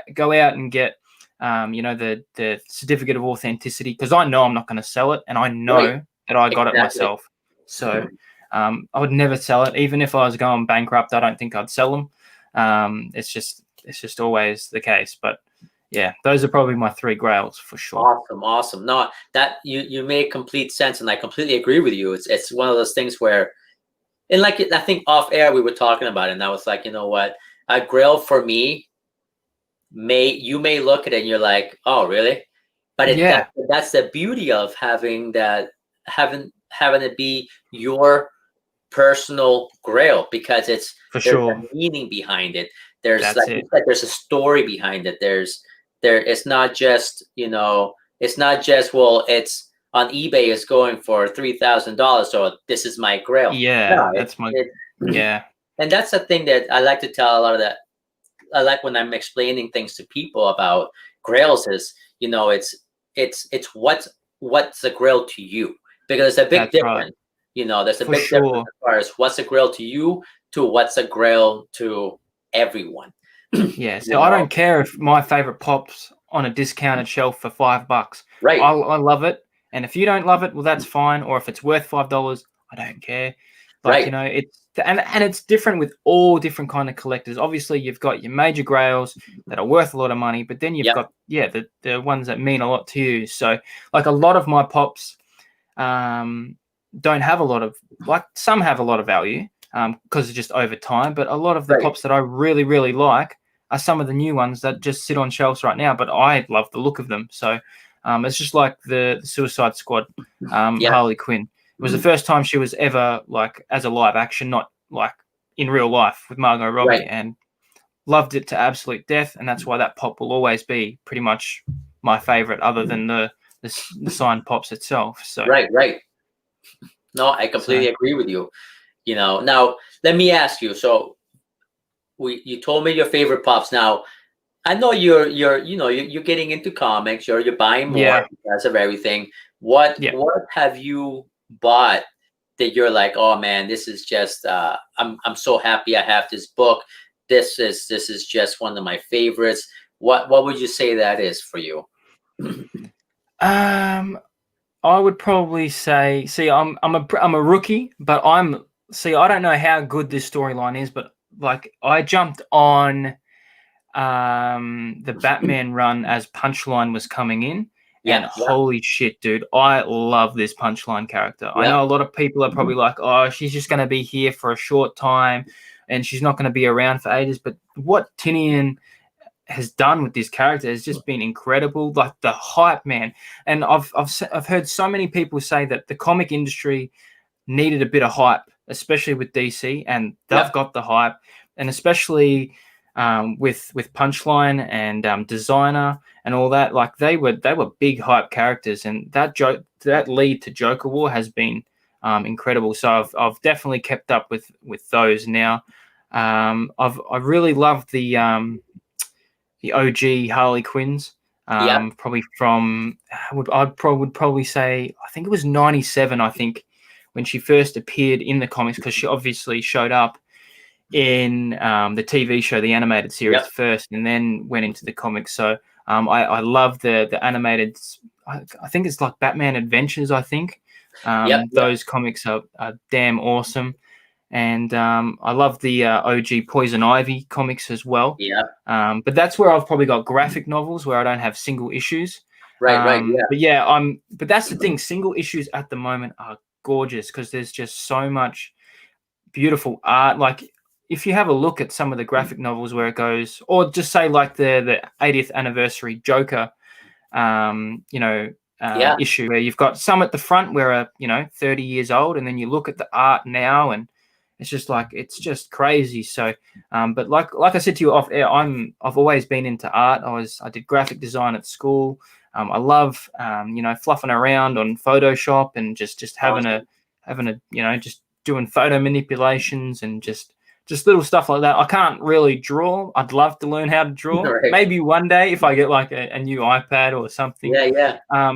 S2: and get the certificate of authenticity, because I know I'm not going to sell it, and I
S1: Right.
S2: know that I got it
S1: Exactly.
S2: myself. So I would never sell it, even if I was going bankrupt. I don't think I'd sell them. It's just always the case. But yeah, those are probably my three grails for sure.
S1: Awesome, awesome. No, that you make complete sense, and I completely agree with you. It's one of those things where, and like I think off air we were talking about it, and I was like, you know what, a grail for me you may look at it and you're like, oh really, but
S2: Yeah,
S1: that's the beauty of having that, having it be your personal grail, because
S2: for
S1: there's
S2: sure.
S1: a meaning behind it. There's,
S2: That's
S1: like you
S2: it.
S1: said, there's a story behind it. It's not just, it's not just, well, it's on eBay is going for $3,000, so this is my grail.
S2: Yeah,
S1: No,
S2: that's my
S1: it
S2: yeah.
S1: and that's the thing that I like to tell a lot of that. I like when I'm explaining things to people about grails is, it's what's a grail to you, because there's a big
S2: That's right.
S1: difference. There's a
S2: For
S1: big difference
S2: sure.
S1: as far as what's a grail to you to what's a grail to everyone.
S2: Yeah.
S1: you
S2: So I
S1: know,
S2: don't care if my favorite pop's on a discounted shelf for $5.
S1: right,
S2: I love it. And if you don't love it, well, that's fine. Or if it's worth $5, I don't care. Like,
S1: right,
S2: and it's different with all different kind of collectors. Obviously, you've got your major grails that are worth a lot of money, but then you've
S1: yeah,
S2: got the ones that mean a lot to you. So like a lot of my pops um don't have a lot of, like, some have a lot of value because it's just over time, but a lot of the
S1: right,
S2: pops that I really, really like are some of the new ones that just sit on shelves right now, but I love the look of them. So it's just like the Suicide Squad,
S1: yeah,
S2: Harley Quinn. It was the first time she was ever like as a live action, not like in real life with Margot
S1: right,
S2: Robbie, and loved it to absolute death. And that's why that pop will always be pretty much my favorite, other than the signed pops itself. So,
S1: right. No, I
S2: so
S1: completely agree with you. Now let me ask you. So you told me your favorite pops. Now I know you're getting into comics. You're buying more
S2: yeah,
S1: because of everything. What have you bought that you're like, oh man, this is just I'm so happy I have this book. This is just one of my favorites. What would you say that is for you?
S2: um, I would probably say, see, I'm a rookie, but I don't know how good this storyline is, but like I jumped on the Batman run as Punchline was coming in, and
S1: Yeah, yeah,
S2: holy shit, dude, I love this Punchline character. I
S1: yeah,
S2: know a lot of people are probably like, oh, she's just going to be here for a short time and she's not going to be around for ages, but what Tinian has done with this character has just been incredible. Like the hype, man. And I've heard so many people say that the comic industry needed a bit of hype, especially with DC, and
S1: yeah,
S2: they've got the hype, and especially with Punchline and Designer and all that. Like they were big hype characters, and that lead to Joker War has been incredible. So I've definitely kept up with those now. I really love the OG Harley Quinns.
S1: yeah,
S2: Probably from would probably say, I think it was '97. I think when she first appeared in the comics, because she obviously showed up in the TV show, the animated series
S1: yeah,
S2: first, and then went into the comics. So I love the animated. I think it's like Batman Adventures. I think
S1: yeah, yeah,
S2: those comics are damn awesome. And I love the OG Poison Ivy comics as well.
S1: yeah.
S2: But that's where I've probably got graphic novels where I don't have single issues.
S1: Right, right, yeah,
S2: But yeah, But that's the thing. Single issues at the moment are gorgeous because there's just so much beautiful art. Like if you have a look at some of the graphic novels where it goes, or just say like the 80th anniversary Joker,
S1: yeah,
S2: issue where you've got some at the front where are 30 years old, and then you look at the art now, and it's just like it's just crazy. So, but like I said to you off air, I've always been into art. I did graphic design at school. I love fluffing around on Photoshop and just having
S1: awesome.
S2: just doing photo manipulations and just little stuff like that. I can't really draw. I'd love to learn how to draw.
S1: Right.
S2: Maybe one day if I get like a new iPad or something.
S1: Yeah, yeah.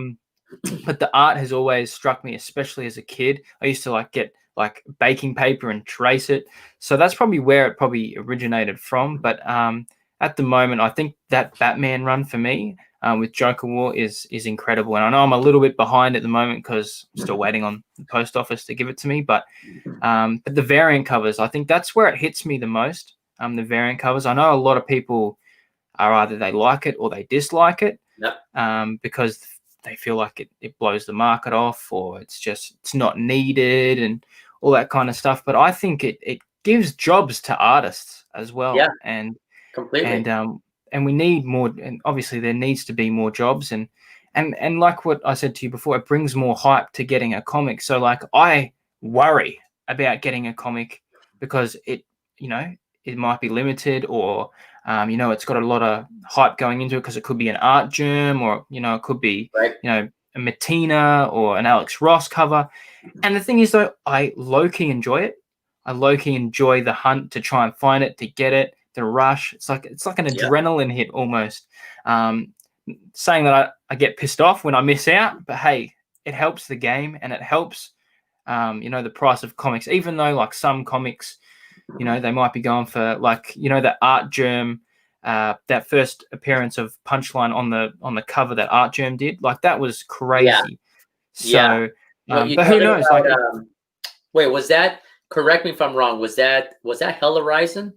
S2: But the art has always struck me, especially as a kid. I used to like get like baking paper and trace it. So that's probably where it probably originated from. But at the moment, I think that Batman run for me with Joker War is incredible. And I know I'm a little bit behind at the moment because I'm still waiting on the post office to give it to me. But the variant covers, I think that's where it hits me the most. The variant covers. I know a lot of people are either they like it or they dislike it because they feel like it blows the market off, or it's not needed and all that kind of stuff. But I think it gives jobs to artists as well.
S1: Yeah,
S2: and
S1: completely.
S2: and we need more, and obviously there needs to be more jobs, and like what I said to you before, it brings more hype to getting a comic. So like I worry about getting a comic because it might be limited, or it's got a lot of hype going into it because it could be an art germ, or it could be
S1: Right.
S2: a Matina or an Alex Ross cover. And the thing is, though, I low-key enjoy it. I low-key enjoy the hunt to try and find it, to get it, the rush. It's like an adrenaline hit almost. Saying that I get pissed off when I miss out, but hey, it helps the game and it helps the price of comics. Even though like some comics, they might be going for like the art germ, that first appearance of Punchline on the cover that art germ did, like that was crazy. So but who knows?
S1: About, wait, was that? Correct me if I'm wrong. Was that Hell Horizon?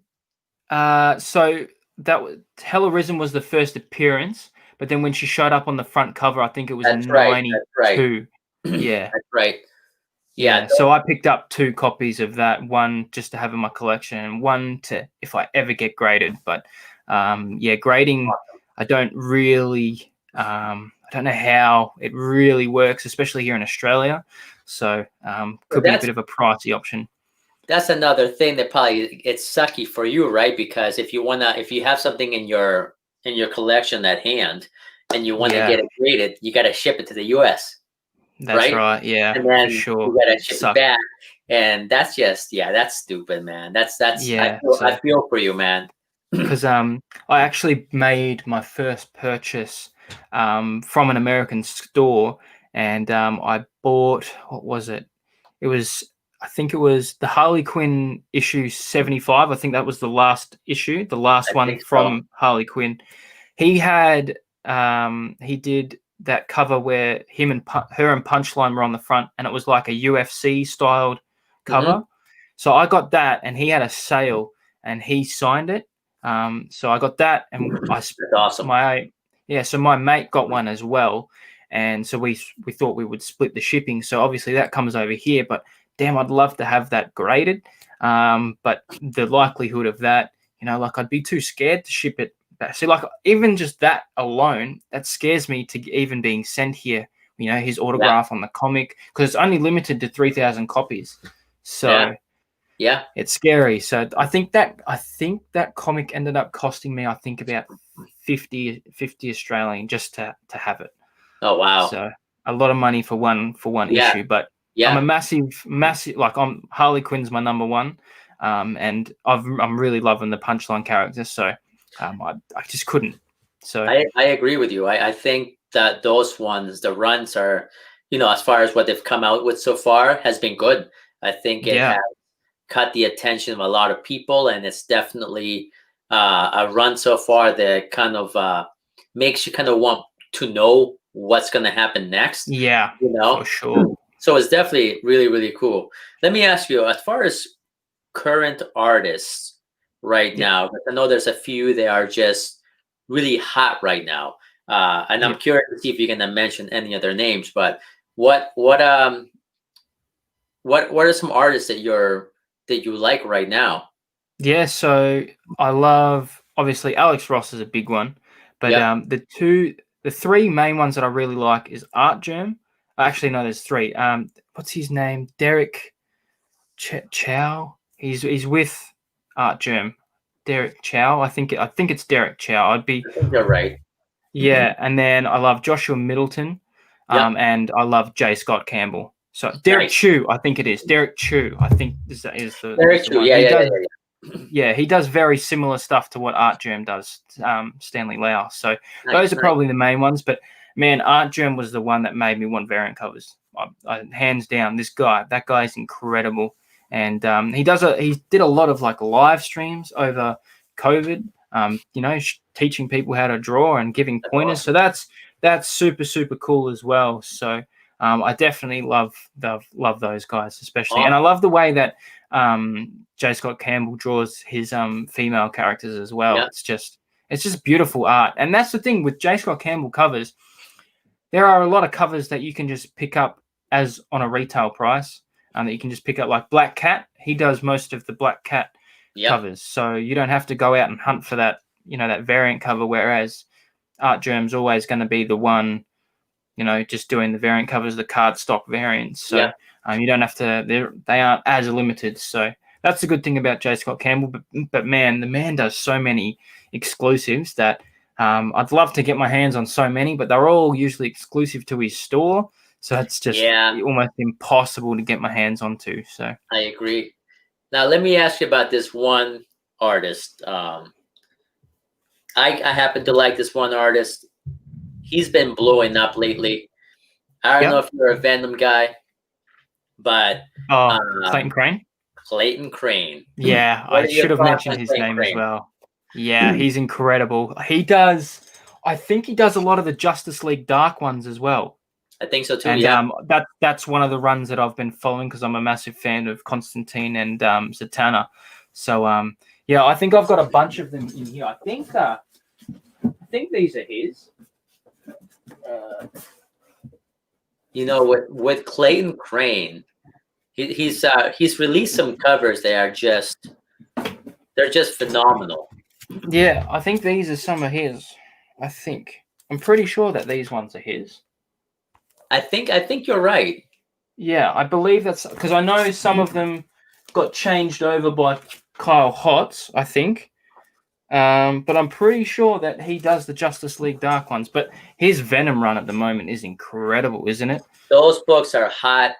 S2: So that was Hella Risen was the first appearance, but then when she showed up on the front cover, I think it was in 92.
S1: Right.
S2: Yeah,
S1: that's right.
S2: Yeah, so I picked up 2 copies of that, one just to have in my collection and one to if I ever get graded. But grading, I don't really, I don't know how it really works, especially here in Australia. So could be a bit of a pricey option.
S1: That's another thing that probably it's sucky for you, right? Because if you have something in your collection at hand and you want to get it graded, you got to ship it to the US.
S2: That's right. Yeah,
S1: and then
S2: for sure.
S1: You gotta ship it back, and that's just that's stupid, man. That's I feel for you, man.
S2: Because I actually made my first purchase from an American store, and I bought, what was it? I think it was the Harley Quinn issue 75. I think that was the last issue, the last one from Harley Quinn. He had he did that cover where her and Punchline were on the front, and it was like a UFC styled cover. So I got that, and he had a sale, and he signed it. So I got that, and
S1: that's awesome.
S2: So my mate got one as well, and so we thought we would split the shipping. So obviously that comes over here, but damn, I'd love to have that graded. But the likelihood of that, like I'd be too scared to ship it. See, like even just that alone, that scares me to even being sent here. His autograph on the comic, because it's only limited to 3,000 copies. So it's scary. So I think that comic ended up costing me, I think, about 50 Australian just to have it.
S1: Oh wow!
S2: So a lot of money for one issue, but I'm a massive like Harley Quinn's my number one, and I'm really loving the Punchline characters. So I just couldn't. So
S1: I agree with you. I think that those ones, the runs are, as far as what they've come out with so far, has been good. I think it has caught the attention of a lot of people, and it's definitely a run so far that kind of makes you kind of want to know what's going to happen next.
S2: Yeah, for sure.
S1: So it's definitely really, really cool. Let me ask you, as far as current artists right now, I know there's a few that are just really hot right now, and I'm curious to see if you're going to mention any other names. But what are some artists that you like right now?
S2: Yeah, so I love, obviously Alex Ross is a big one, but the 3 main ones that I really like is Art Germ. Actually, no, there's 3. What's his name? Derek Chow. He's with Art Germ. Derek Chow. I think it's Derek Chow.
S1: I think you're right.
S2: Yeah, and then I love Joshua Middleton, and I love J. Scott Campbell. So Derek
S1: Nice.
S2: Chu, I think it is. Derek Chu, I think is the
S1: Very
S2: is the
S1: true.
S2: one.
S1: Yeah,
S2: He
S1: yeah, yeah,
S2: does,
S1: yeah, yeah.
S2: yeah, he does very similar stuff to what Art Germ does, Stanley Lau. So those
S1: Nice,
S2: are
S1: nice.
S2: probably the main ones. But man, Art Germ was the one that made me want variant covers. Hands down, that guy's incredible, and he did a lot of like live streams over COVID. Teaching people how to draw and giving
S1: That's
S2: pointers.
S1: awesome.
S2: So that's super cool as well. So I definitely love those guys, especially, and I
S1: Awesome.
S2: love the way that J. Scott Campbell draws his female characters as well.
S1: Yeah,
S2: It's just beautiful art, and that's the thing with J. Scott Campbell covers. There are a lot of covers that you can just pick up as on a retail price, that you can just pick up, like Black Cat. He does most of the Black Cat
S1: yeah,
S2: covers, so you don't have to go out and hunt for that, that variant cover. Whereas Art Germ's always going to be the one, just doing the variant covers, the cardstock variants.
S1: yeah.
S2: So you don't have to. They aren't as limited. So that's the good thing about J. Scott Campbell. But man, the man does so many exclusives that I'd love to get my hands on so many, but they're all usually exclusive to his store. So it's just
S1: Yeah,
S2: almost impossible to get my hands onto. So
S1: I agree. Now let me ask you about this one artist. I happen to like this one artist. He's been blowing up lately. I don't know
S2: yep.
S1: if you're a Venom guy, but
S2: Oh,
S1: um,
S2: Clayton Crane.
S1: Clayton Crane.
S2: Yeah,
S1: What
S2: I
S1: are your
S2: should have
S1: thoughts on
S2: mentioned his
S1: Clayton
S2: name as
S1: Crane?
S2: well. Yeah, he's incredible. I think he does a lot of the Justice League Dark ones as well.
S1: I think so too.
S2: And
S1: Yeah.
S2: that's one of the runs that I've been following because I'm a massive fan of Constantine and Zatanna. So yeah, I think I've got a bunch of them in here. I think these are his.
S1: With Clayton Crane, he's released some covers that are they're just phenomenal.
S2: Yeah, I think these are some of his. I'm pretty sure that these ones are his.
S1: I think you're right.
S2: Yeah, I believe that's because I know some of them got changed over by Kyle Hotz, I think. But I'm pretty sure that he does the Justice League Dark ones. But his Venom run at the moment is incredible, isn't it?
S1: Those books are hot.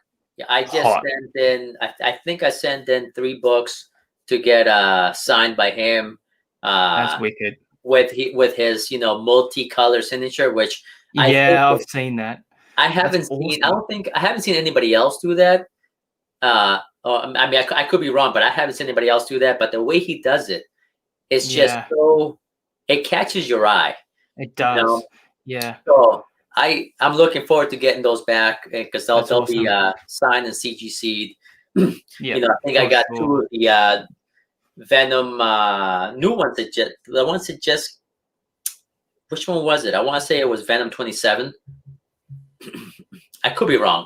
S1: I just
S2: Hot.
S1: sent in. I think I sent in 3 books to get signed by him.
S2: That's wicked.
S1: With his multicolor signature, which
S2: I've seen that.
S1: I haven't seen. I don't think I haven't seen anybody else do that. I mean, I could be wrong, but I haven't seen anybody else do that. But the way he does it, it's just it catches your eye.
S2: It does. Yeah.
S1: So I'm looking forward to getting those back because they'll
S2: awesome.
S1: be signed and CGC'd.
S2: Yeah.
S1: I think I got 2 of the Venom new ones that just which one was it? I want to say it was Venom 27. I could be wrong,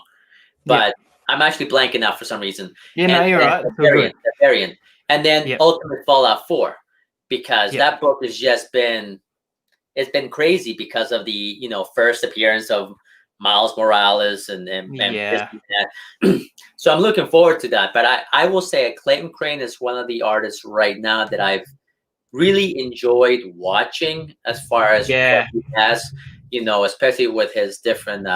S1: but I'm actually blanking out for some reason.
S2: Yeah, no, you're right.
S1: The variant. And then Ultimate Fallout 4, because that book has just been crazy because of the first appearance of Miles Morales and this and that. So I'm looking forward to that. But I will say Clayton Crane is one of the artists right now that I've really enjoyed watching as far as what he has, especially with his different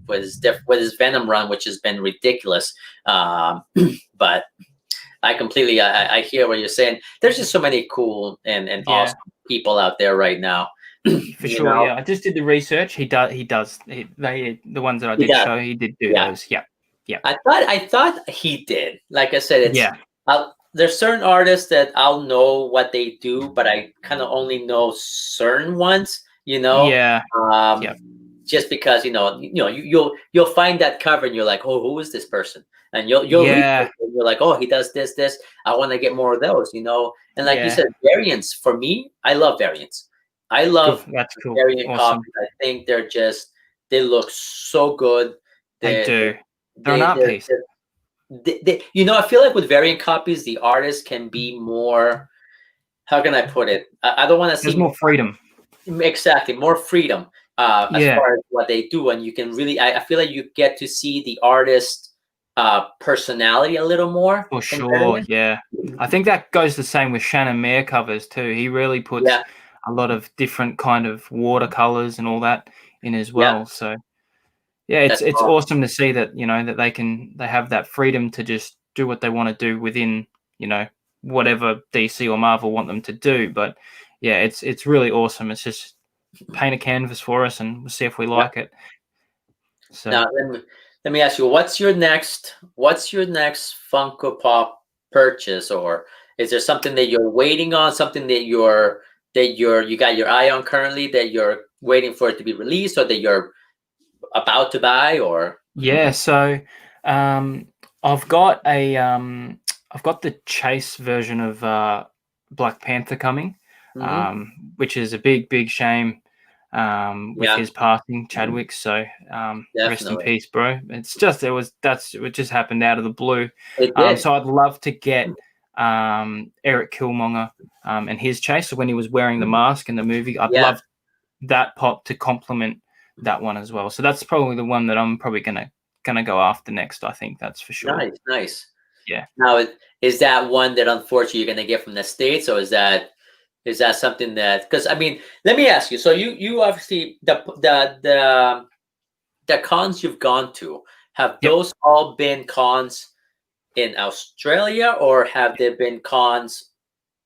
S1: with his Venom run, which has been ridiculous. But I hear what you're saying. There's just so many cool and awesome people out there right now.
S2: For sure, yeah. I just did the research. He does. The ones that I did show, he did do those. Yeah.
S1: I thought he did. Like I said, there's certain artists that I'll know what they do, but I kind of only know certain ones. Just because you'll find that cover and you're like, oh, who is this person? And you'll read it and you're like, oh, he does this. I want to get more of those, And like you said, variants for me, I love variants. I love variant copies. I think they look so good.
S2: They do. They're an art piece.
S1: I feel like with variant copies, the artist can be more. How can I put it? I don't want to see.
S2: There's more freedom.
S1: Exactly, more freedom as far as what they do, and you can really. I feel like you get to see the artist personality a little more.
S2: For sure, yeah. I think that goes the same with Shannon Mayer covers too. He really puts a lot of different kind of watercolors and all that in as well. So Yeah,
S1: That's
S2: it's
S1: awesome.
S2: awesome to see that, that they have that freedom to just do what they want to do within, whatever DC or Marvel want them to do. But yeah, it's really awesome. It's just paint a canvas for us and we'll see if we
S1: Yeah.
S2: like it. So
S1: Now let me ask you, what's your next Funko Pop purchase, or is there something that you're waiting on, something you got your eye on currently that you're waiting for it to be released, or that you're about to buy, or
S2: yeah, so um, I've got I've got the Chase version of Black Panther coming,
S1: hmm
S2: which is a big shame with
S1: yeah,
S2: his passing, Chadwick. So rest in
S1: definitely.
S2: peace, bro. It just happened out of the blue.
S1: It did.
S2: So I'd love to get Eric Killmonger and his Chase. So when he was wearing the mask in the movie, I'd
S1: Yeah,
S2: love that pop to complement that one as well. So that's probably the one that I'm probably gonna go after next. I think that's for sure.
S1: nice, nice.
S2: Yeah.
S1: Now, is that one that unfortunately you're gonna get from the States, or is that something that? Because I mean, let me ask you. So you obviously the cons you've gone to, have
S2: Yep.
S1: those all been cons in Australia, or have there been cons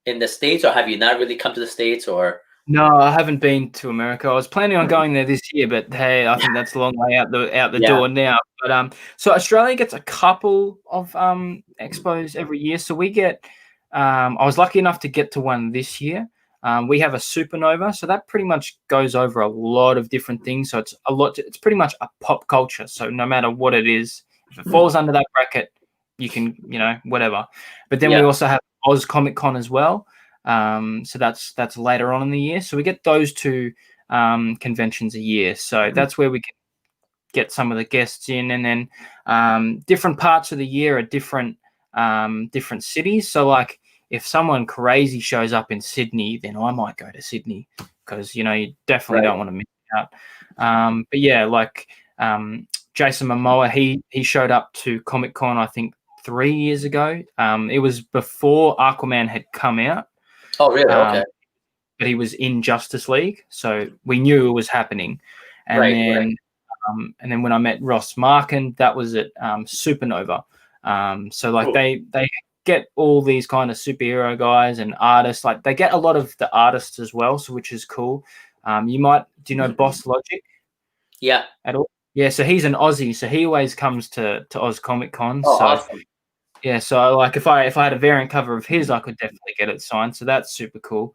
S1: in the States, or have you not really come to the States, or?
S2: No, I haven't been to America. I was planning on going there this year, but hey, I think that's a long way out the
S1: Yeah,
S2: door now. But so Australia gets a couple of expos every year. So we get I was lucky enough to get to one this year. We have a supernova, so that pretty much goes over a lot of different things. So it's pretty much a pop culture. So no matter what it is, if it falls under that bracket, you can, whatever. But then we
S1: yeah,
S2: also have Oz Comic Con as well. So that's later on in the year. So we get those two conventions a year. So that's where we can get some of the guests in, and then different parts of the year are different cities. So like if someone crazy shows up in Sydney, then I might go to Sydney because you definitely
S1: right.
S2: don't want to miss out. But yeah, like Jason Momoa, he showed up to Comic Con I think 3 years ago. It was before Aquaman had come out.
S1: Oh, really?
S2: Um,
S1: Okay.
S2: but he was in Justice League, so we knew it was happening. And
S1: Right, right.
S2: then when I met Ross Markin, that was at Supernova. So like
S1: Cool.
S2: they get all these kind of superhero guys and artists. Like they get a lot of the artists as well, so which is cool. Do you know Boss Logic
S1: Yeah.
S2: at all? Yeah, so he's an Aussie, so he always comes to Oz Comic Con.
S1: Oh,
S2: So
S1: awesome.
S2: yeah, so like if I had a variant cover of his, I could definitely get it signed. So that's super cool.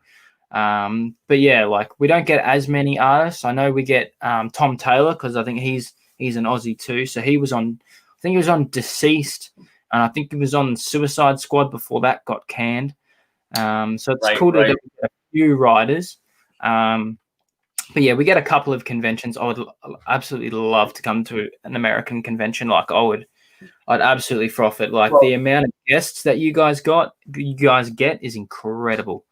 S2: But yeah, like we don't get as many artists. I know we get Tom Taylor because I think he's an Aussie too. So I think he was on Deceased, and I think he was on Suicide Squad before that got canned. So it's
S1: Right,
S2: cool to
S1: right.
S2: get a few writers. But yeah, we get a couple of conventions. I would absolutely love to come to an American convention. I'd absolutely froth it. Like
S1: Well,
S2: the amount of guests that you guys get is incredible.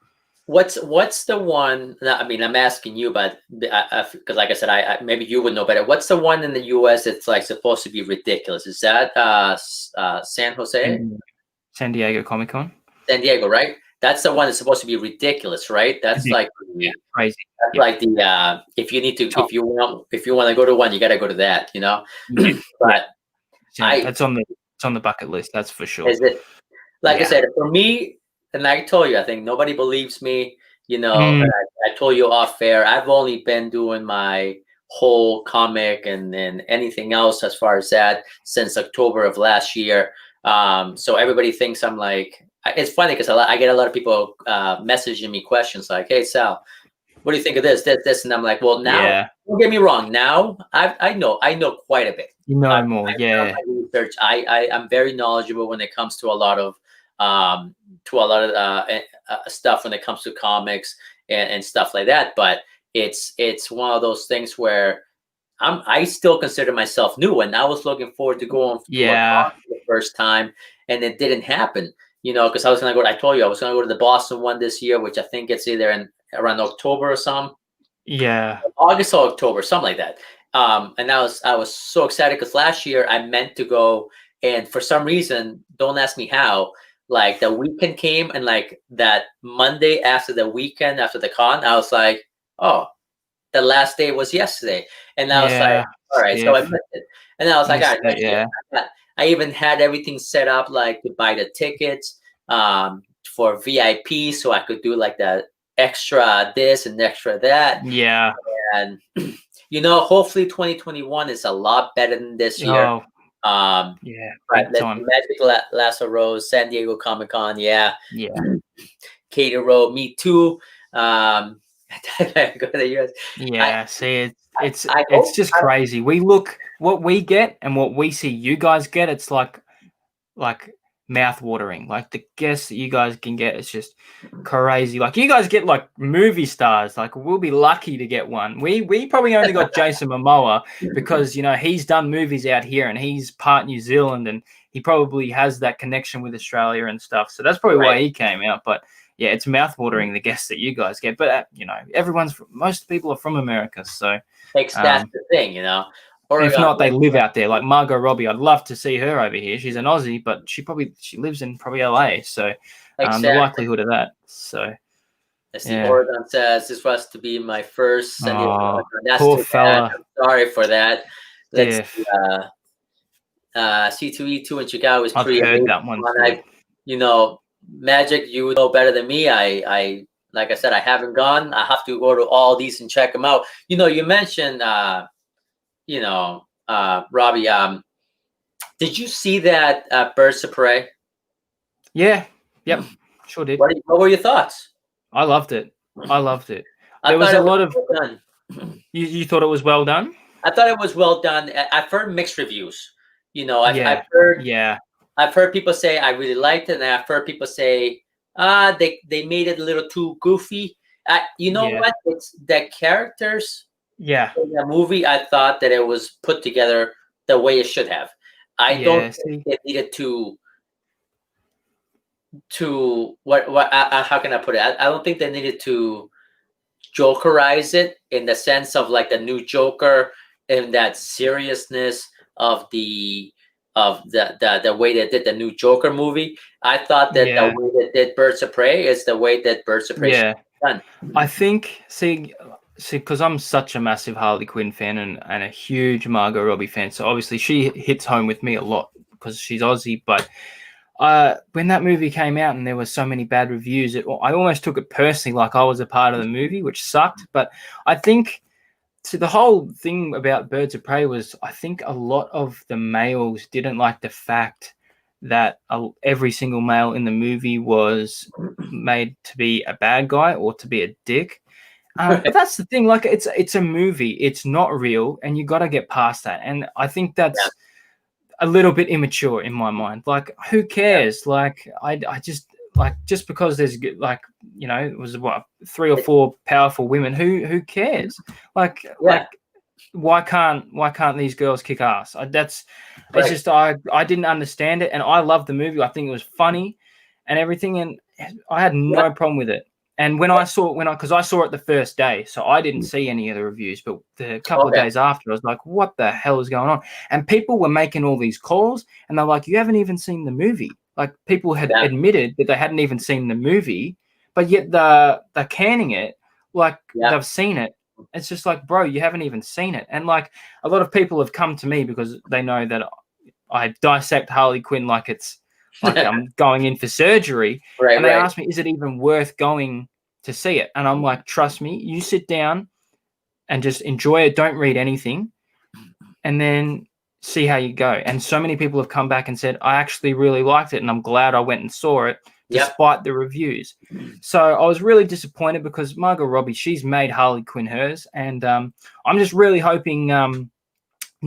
S1: what's the one? I mean, I'm asking you, but because, like I said, maybe you would know better. What's the one in the U.S. that's like supposed to be ridiculous? Is that San Jose,
S2: San Diego Comic Con.
S1: San Diego, right? That's the one that's supposed to be ridiculous, right? That's like
S2: Yeah,
S1: the
S2: crazy.
S1: that's
S2: Yeah,
S1: like the if you need to
S2: top.
S1: if you want to go to one, you got to go to that,
S2: Yeah, yeah.
S1: But I
S2: It's on the bucket list. That's for sure.
S1: is it like I
S2: Yeah.
S1: said, for me, and I told you, I think nobody believes me.
S2: Mm,
S1: And I told you off air, I've only been doing my whole comic and anything else as far as that since October of last year. So everybody thinks I'm like, it's funny because I get a lot of people messaging me questions like, "Hey Sal, what do you think of this?" And I'm like, "Well, now,
S2: yeah.
S1: don't get me wrong. Now I know quite a bit.
S2: You know more.
S1: I've done
S2: Yeah.
S1: my research. I'm very knowledgeable when it comes to a lot of um, stuff when it comes to comics and stuff like that. But it's one of those things where I still consider myself new, and I was looking forward to going to a
S2: Yeah.
S1: con for the first time, and it didn't happen. Because I was gonna go. I told you I was gonna go to the Boston one this year, which I think it's either in around October or something.
S2: Yeah.
S1: August or October, something like that. And I was so excited because last year I meant to go, and for some reason, don't ask me how. Like the weekend came, and like that Monday after the weekend after the con, I was like, oh, the last day was yesterday, and I was like,
S2: Yeah.
S1: All right, so I
S2: stiff.
S1: missed it, and I was like, all
S2: Missed
S1: right,
S2: it,
S1: next year.
S2: yeah.
S1: I even had everything set up, like to buy the tickets for VIP, so I could do like the extra this and extra that,
S2: Yeah.
S1: and hopefully 2021 is a lot better than this year.
S2: Oh,
S1: Um,
S2: yeah,
S1: but
S2: big
S1: let's see,
S2: time.
S1: Magic Lasso Rose, San Diego Comic Con, yeah.
S2: Yeah.
S1: Katie Road, me too. I go to the US.
S2: Yeah, see,
S1: I
S2: it's
S1: hope.
S2: just crazy. We look what we get and what we see you guys get. It's like mouth watering. Like the guests that you guys can get, it's just crazy. Like you guys get like movie stars. Like we'll be lucky to get one. We probably only got Jason Momoa because he's done movies out here and he's part New Zealand and he probably has that connection with Australia and stuff. So that's probably why
S1: Right.
S2: he came out. But yeah, it's mouth watering the guests that you guys get. But most people are from America, so
S1: That's
S2: um,
S1: the thing,
S2: if
S1: Oregon,
S2: not, they live out there. Like Margot Robbie, I'd love to see her over here. She's an Aussie, but she lives in probably LA. So the
S1: exactly.
S2: likelihood of that. So
S1: Let's see.
S2: yeah.
S1: Oregon says this was to be my first San Diego
S2: Oh,
S1: Comic Con. That's
S2: poor
S1: too bad.
S2: fella.
S1: I'm sorry for that. Let's see.
S2: Diff.
S1: C2E2 in Chicago is
S2: I've
S1: pretty
S2: heard
S1: amazing.
S2: that one too.
S1: Magic, you know better than me. I like I said, I haven't gone. I have to go to all these and check them out. You mentioned, Robbie. Did you see that Birds of Prey?
S2: Yeah. Yep. Sure did.
S1: What were your thoughts?
S2: I loved it. I loved it.
S1: I
S2: There was
S1: thought
S2: a
S1: it was
S2: lot of.
S1: well done.
S2: You thought it was well done?
S1: I thought it was well done. I've heard mixed reviews. I've
S2: Yeah.
S1: heard
S2: Yeah.
S1: I've heard people say I really liked it, and I've heard people say they made it a little too goofy. You know
S2: Yeah.
S1: what? It's the characters
S2: Yeah.
S1: in the movie. I thought that it was put together the way it should have. I don't
S2: Yeah.
S1: think
S2: See.
S1: it needed to what how can I put it? I don't think they needed to Jokerize it in the sense of like the new Joker and that seriousness of the way they did the new Joker movie. I thought that the
S2: Yeah.
S1: way they did Birds of Prey is the way that Birds of Prey should
S2: Yeah.
S1: be done.
S2: I think because I'm such a massive Harley Quinn fan and a huge Margot Robbie fan, so obviously she hits home with me a lot because she's Aussie. But when that movie came out and there were so many bad reviews, I almost took it personally, like I was a part of the movie, which sucked. But I think the whole thing about Birds of Prey was I think a lot of the males didn't like the fact that every single male in the movie was made to be a bad guy or to be a dick. But that's the thing. Like it's a movie. It's not real, and you got to get past that. And I think that's a little bit immature in my mind. Like, who cares? Like, I just because there's like it was what 3 or 4 powerful women. Who cares? Like why can't these girls kick ass? It's just I didn't understand it, and I loved the movie. I think it was funny and everything, and I had no problem with it. And because I saw it the first day, so I didn't see any of the reviews, but the couple of days after, I was like, what the hell is going on? And people were making all these calls, and they're like, you haven't even seen the movie. Like people had admitted that they hadn't even seen the movie, but yet they're canning it like they've seen it. It's just like, bro, you haven't even seen it. And like a lot of people have come to me because they know that I dissect Harley Quinn like it's like I'm going in for surgery. And they ask me, is it even worth going to see it? And I'm like, trust me, you sit down and just enjoy it. Don't read anything. And then see how you go. And so many people have come back and said, I actually really liked it. And I'm glad I went and saw it despite the reviews. So I was really disappointed because Margot Robbie, she's made Harley Quinn hers. And I'm just really hoping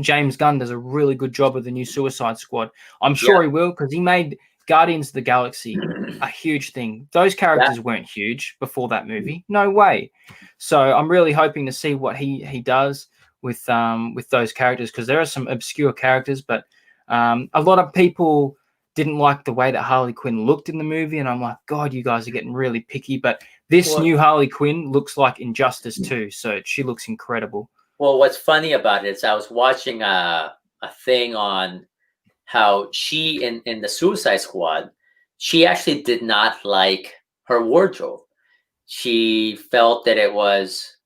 S2: James Gunn does a really good job of the new Suicide Squad. I'm sure he will because he made Guardians of the Galaxy a huge thing. Those characters weren't huge before that movie. No way. So I'm really hoping to see what he does with those characters because there are some obscure characters, but a lot of people didn't like the way that Harley Quinn looked in the movie, and I'm like, God, you guys are getting really picky. But this new Harley Quinn looks like Injustice 2, so she looks incredible.
S1: Well, what's funny about it is I was watching a thing on how she in the Suicide Squad, she actually did not like her wardrobe. She felt that it was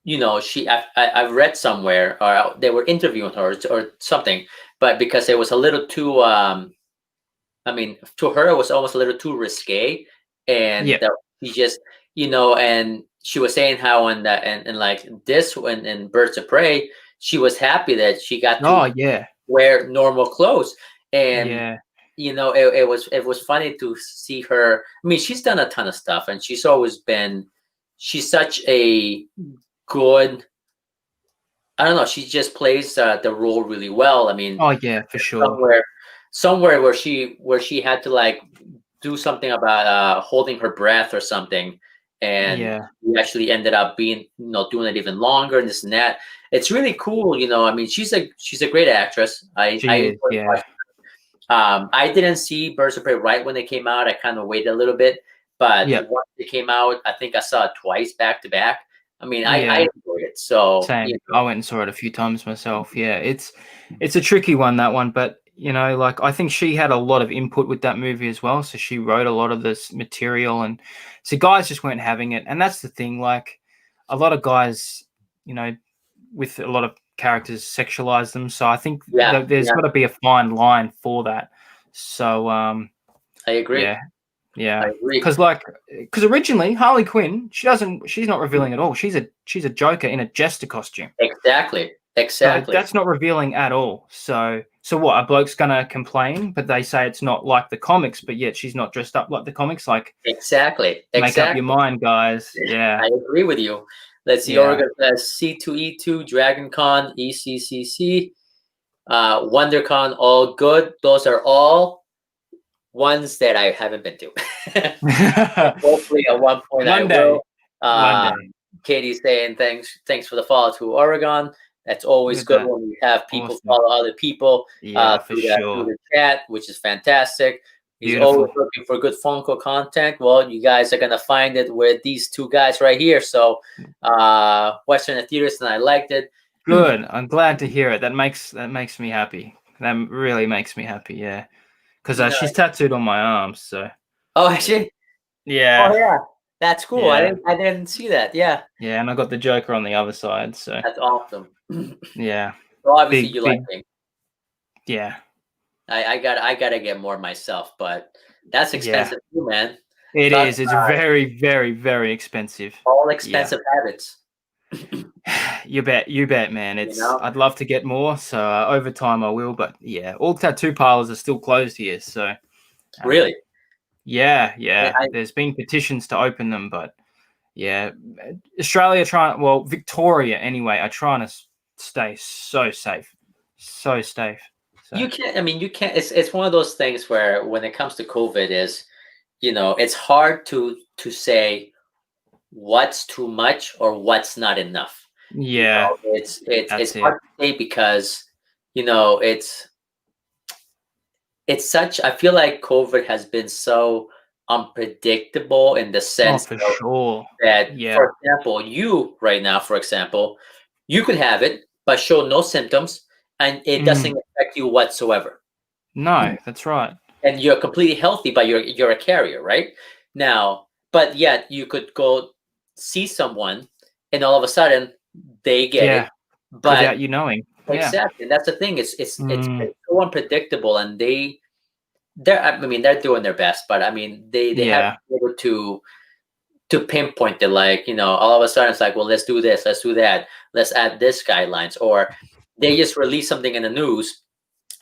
S1: I've read somewhere, or they were interviewing her or something, but because it was a little too, I mean, to her it was almost a little too risque, and
S2: Yep.
S1: that she just, and she was saying how in that and like this when in Birds of Prey, she was happy that she got to
S2: Oh yeah.
S1: wear normal clothes, and
S2: Yeah.
S1: it was funny to see her. I mean, she's done a ton of stuff, and she's such a good. I don't know. She just plays the role really well. I mean,
S2: Oh yeah, for sure.
S1: somewhere somewhere where she had to like do something about holding her breath or something, and
S2: Yeah.
S1: we actually ended up being doing it even longer and this and that. It's really cool. I mean, she's a great actress. I
S2: She is.
S1: enjoy
S2: Yeah.
S1: I didn't see Birds of Prey right when they came out. I kind of waited a little bit, but
S2: Yep.
S1: once they came out, I think I saw it twice back to back. I mean, I
S2: Yeah.
S1: enjoyed it. So
S2: Same. I went and saw it a few times myself. Yeah, it's a tricky one, that one, but like I think she had a lot of input with that movie as well. So she wrote a lot of this material, and so guys just weren't having it. And that's the thing. Like a lot of guys, you know, with a lot of characters sexualize them. So I think
S1: yeah,
S2: there's
S1: yeah,
S2: got to be a fine line for that. So
S1: I agree.
S2: yeah,
S1: I
S2: yeah.
S1: agree.
S2: Because originally Harley Quinn, she's not revealing at all. She's a Joker in a jester costume.
S1: Exactly.
S2: So
S1: Exactly.
S2: that's not revealing at all. So what? A bloke's gonna complain, but they say it's not like the comics, but yet she's not dressed up like the comics. Like,
S1: Exactly.
S2: make up your
S1: Exactly.
S2: mind, guys. Yeah,
S1: I agree with you. Let's see.
S2: yeah.
S1: Oregon says C2E2, Dragon Con, ECCC, WonderCon, all good. Those are all ones that I haven't been to. Hopefully, at one point I
S2: One day,
S1: will.
S2: one
S1: Uh,
S2: day.
S1: Katie's saying thanks for the follow to Oregon. That's always
S2: With
S1: good
S2: that,
S1: when we have people
S2: awesome.
S1: follow other people
S2: Yeah, for
S1: through
S2: sure.
S1: the chat, which is fantastic. He's always
S2: Beautiful.
S1: looking for good Funko content. Well, you guys are gonna find it with these two guys right here. So, Western Theaters, and I liked it.
S2: Good. I'm glad to hear it. That makes me happy. That really makes me happy. Yeah, because
S1: You know,
S2: she's tattooed on my arm. So
S1: oh, actually, oh
S2: yeah,
S1: yeah, that's cool. I
S2: yeah,
S1: didn't I didn't see that. Yeah,
S2: yeah. And I got the Joker on the other side. So
S1: that's awesome.
S2: yeah,
S1: So obviously
S2: big,
S1: you like
S2: big.
S1: it.
S2: Yeah,
S1: I gotta get more myself, but that's
S2: yeah.
S1: expensive too, man.
S2: It
S1: Talk
S2: is. It's very, very, very expensive.
S1: all
S2: Yeah,
S1: expensive habits,
S2: you bet. You bet, man.
S1: you
S2: It's.
S1: know?
S2: I'd love to get more. So over time I will. But yeah, all tattoo parlors are still closed here. So
S1: Really.
S2: yeah,
S1: Yeah,
S2: yeah. There's been petitions to open them, but yeah, Australia trying. Well, Victoria anyway. Are trying to stay so safe, so safe. So
S1: you can't. I mean, you can't. It's one of those things where when it comes to COVID, it's hard to say what's too much or what's not enough.
S2: yeah,
S1: It's
S2: that's it.
S1: hard to say because you know it's such. I feel like COVID has been so unpredictable in the
S2: Oh,
S1: sense
S2: for
S1: of
S2: sure.
S1: that,
S2: Yeah.
S1: for example, you right now, for example, you could have it but show no symptoms, and it doesn't
S2: Mm,
S1: affect you whatsoever,
S2: no, that's right.
S1: and you're completely healthy, but you're a carrier, right? Now, but yet you could go see someone, and all of a sudden they get it,
S2: Yeah,
S1: but
S2: without you knowing. Yeah.
S1: exactly, that's the thing. It's
S2: Mm,
S1: been so unpredictable, and I mean, they're doing their best, but I mean, they haven't
S2: yeah.
S1: been able to pinpoint it, like, all of a sudden it's like, well, let's do this, let's do that, let's add this guidelines, or they just release something in the news.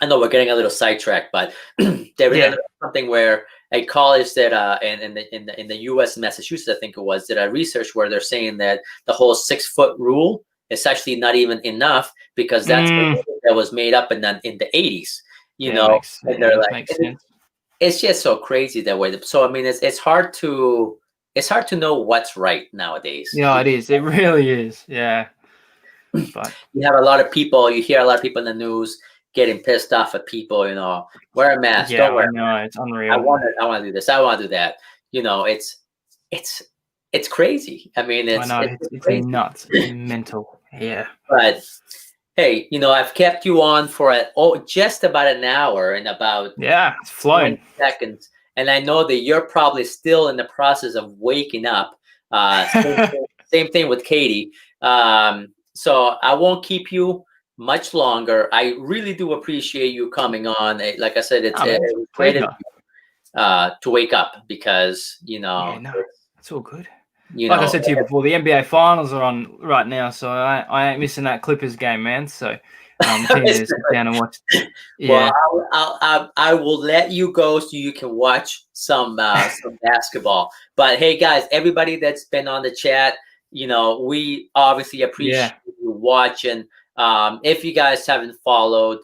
S1: I know we're getting a little sidetracked, but they
S2: Yeah.
S1: released something where a college that in the US, Massachusetts, I think it was, did a research where they're saying that the whole 6 foot rule is actually not even enough, because that's the
S2: Mm,
S1: rule that was made up in the 80s,
S2: yeah, makes
S1: and they're
S2: yeah,
S1: like,
S2: makes sense.
S1: it's just so crazy that way. So I mean, it's hard to know what's right nowadays.
S2: Yeah, it is. It really is. Yeah. But
S1: You have a lot of people. You hear a lot of people in the news getting pissed off at people. Wear a mask.
S2: yeah,
S1: Don't
S2: I
S1: wear.
S2: know it's
S1: I
S2: unreal.
S1: want to. I want to do this. I want to do that. It's it's crazy. I mean,
S2: I
S1: it's
S2: know
S1: it's
S2: it's
S1: just
S2: it's
S1: crazy.
S2: nuts. It's mental. Yeah.
S1: But hey, I've kept you on for just about an hour and about
S2: Yeah, it's
S1: 20
S2: flown.
S1: seconds, and I know that you're probably still in the process of waking up. Same thing with Katie. So I won't keep you much longer. I really do appreciate you coming on. Like I said,
S2: Oh, man,
S1: it
S2: it's
S1: was
S2: a
S1: great of
S2: pleasure.
S1: you, to wake up because
S2: Yeah, no, it's all good.
S1: you
S2: Like I
S1: know
S2: said to you before, the NBA finals are on right now, so I ain't missing that Clippers game, man. So keen to sit down and watch.
S1: well,
S2: Yeah,
S1: I will let you go so you can watch some basketball. But hey, guys, everybody that's been on the chat, we obviously appreciate
S2: yeah,
S1: you watching. If you guys haven't followed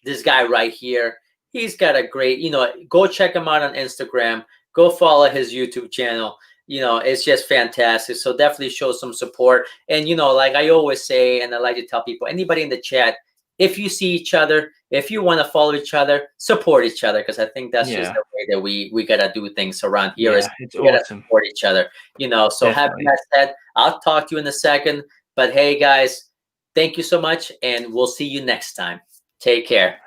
S1: this guy right here, he's got a great, go check him out on Instagram. Go follow his YouTube channel. It's just fantastic. So definitely show some support. And like I always say, and I like to tell people, anybody in the chat, if you see each other, if you want to follow each other, support each other, because I think that's just
S2: yeah,
S1: the way that we gotta do things around here. Is
S2: yeah. It's
S1: we gotta
S2: awesome.
S1: support each other. So having
S2: Definitely.
S1: that said, I'll talk to you in a second. But hey, guys, thank you so much, and we'll see you next time. Take care.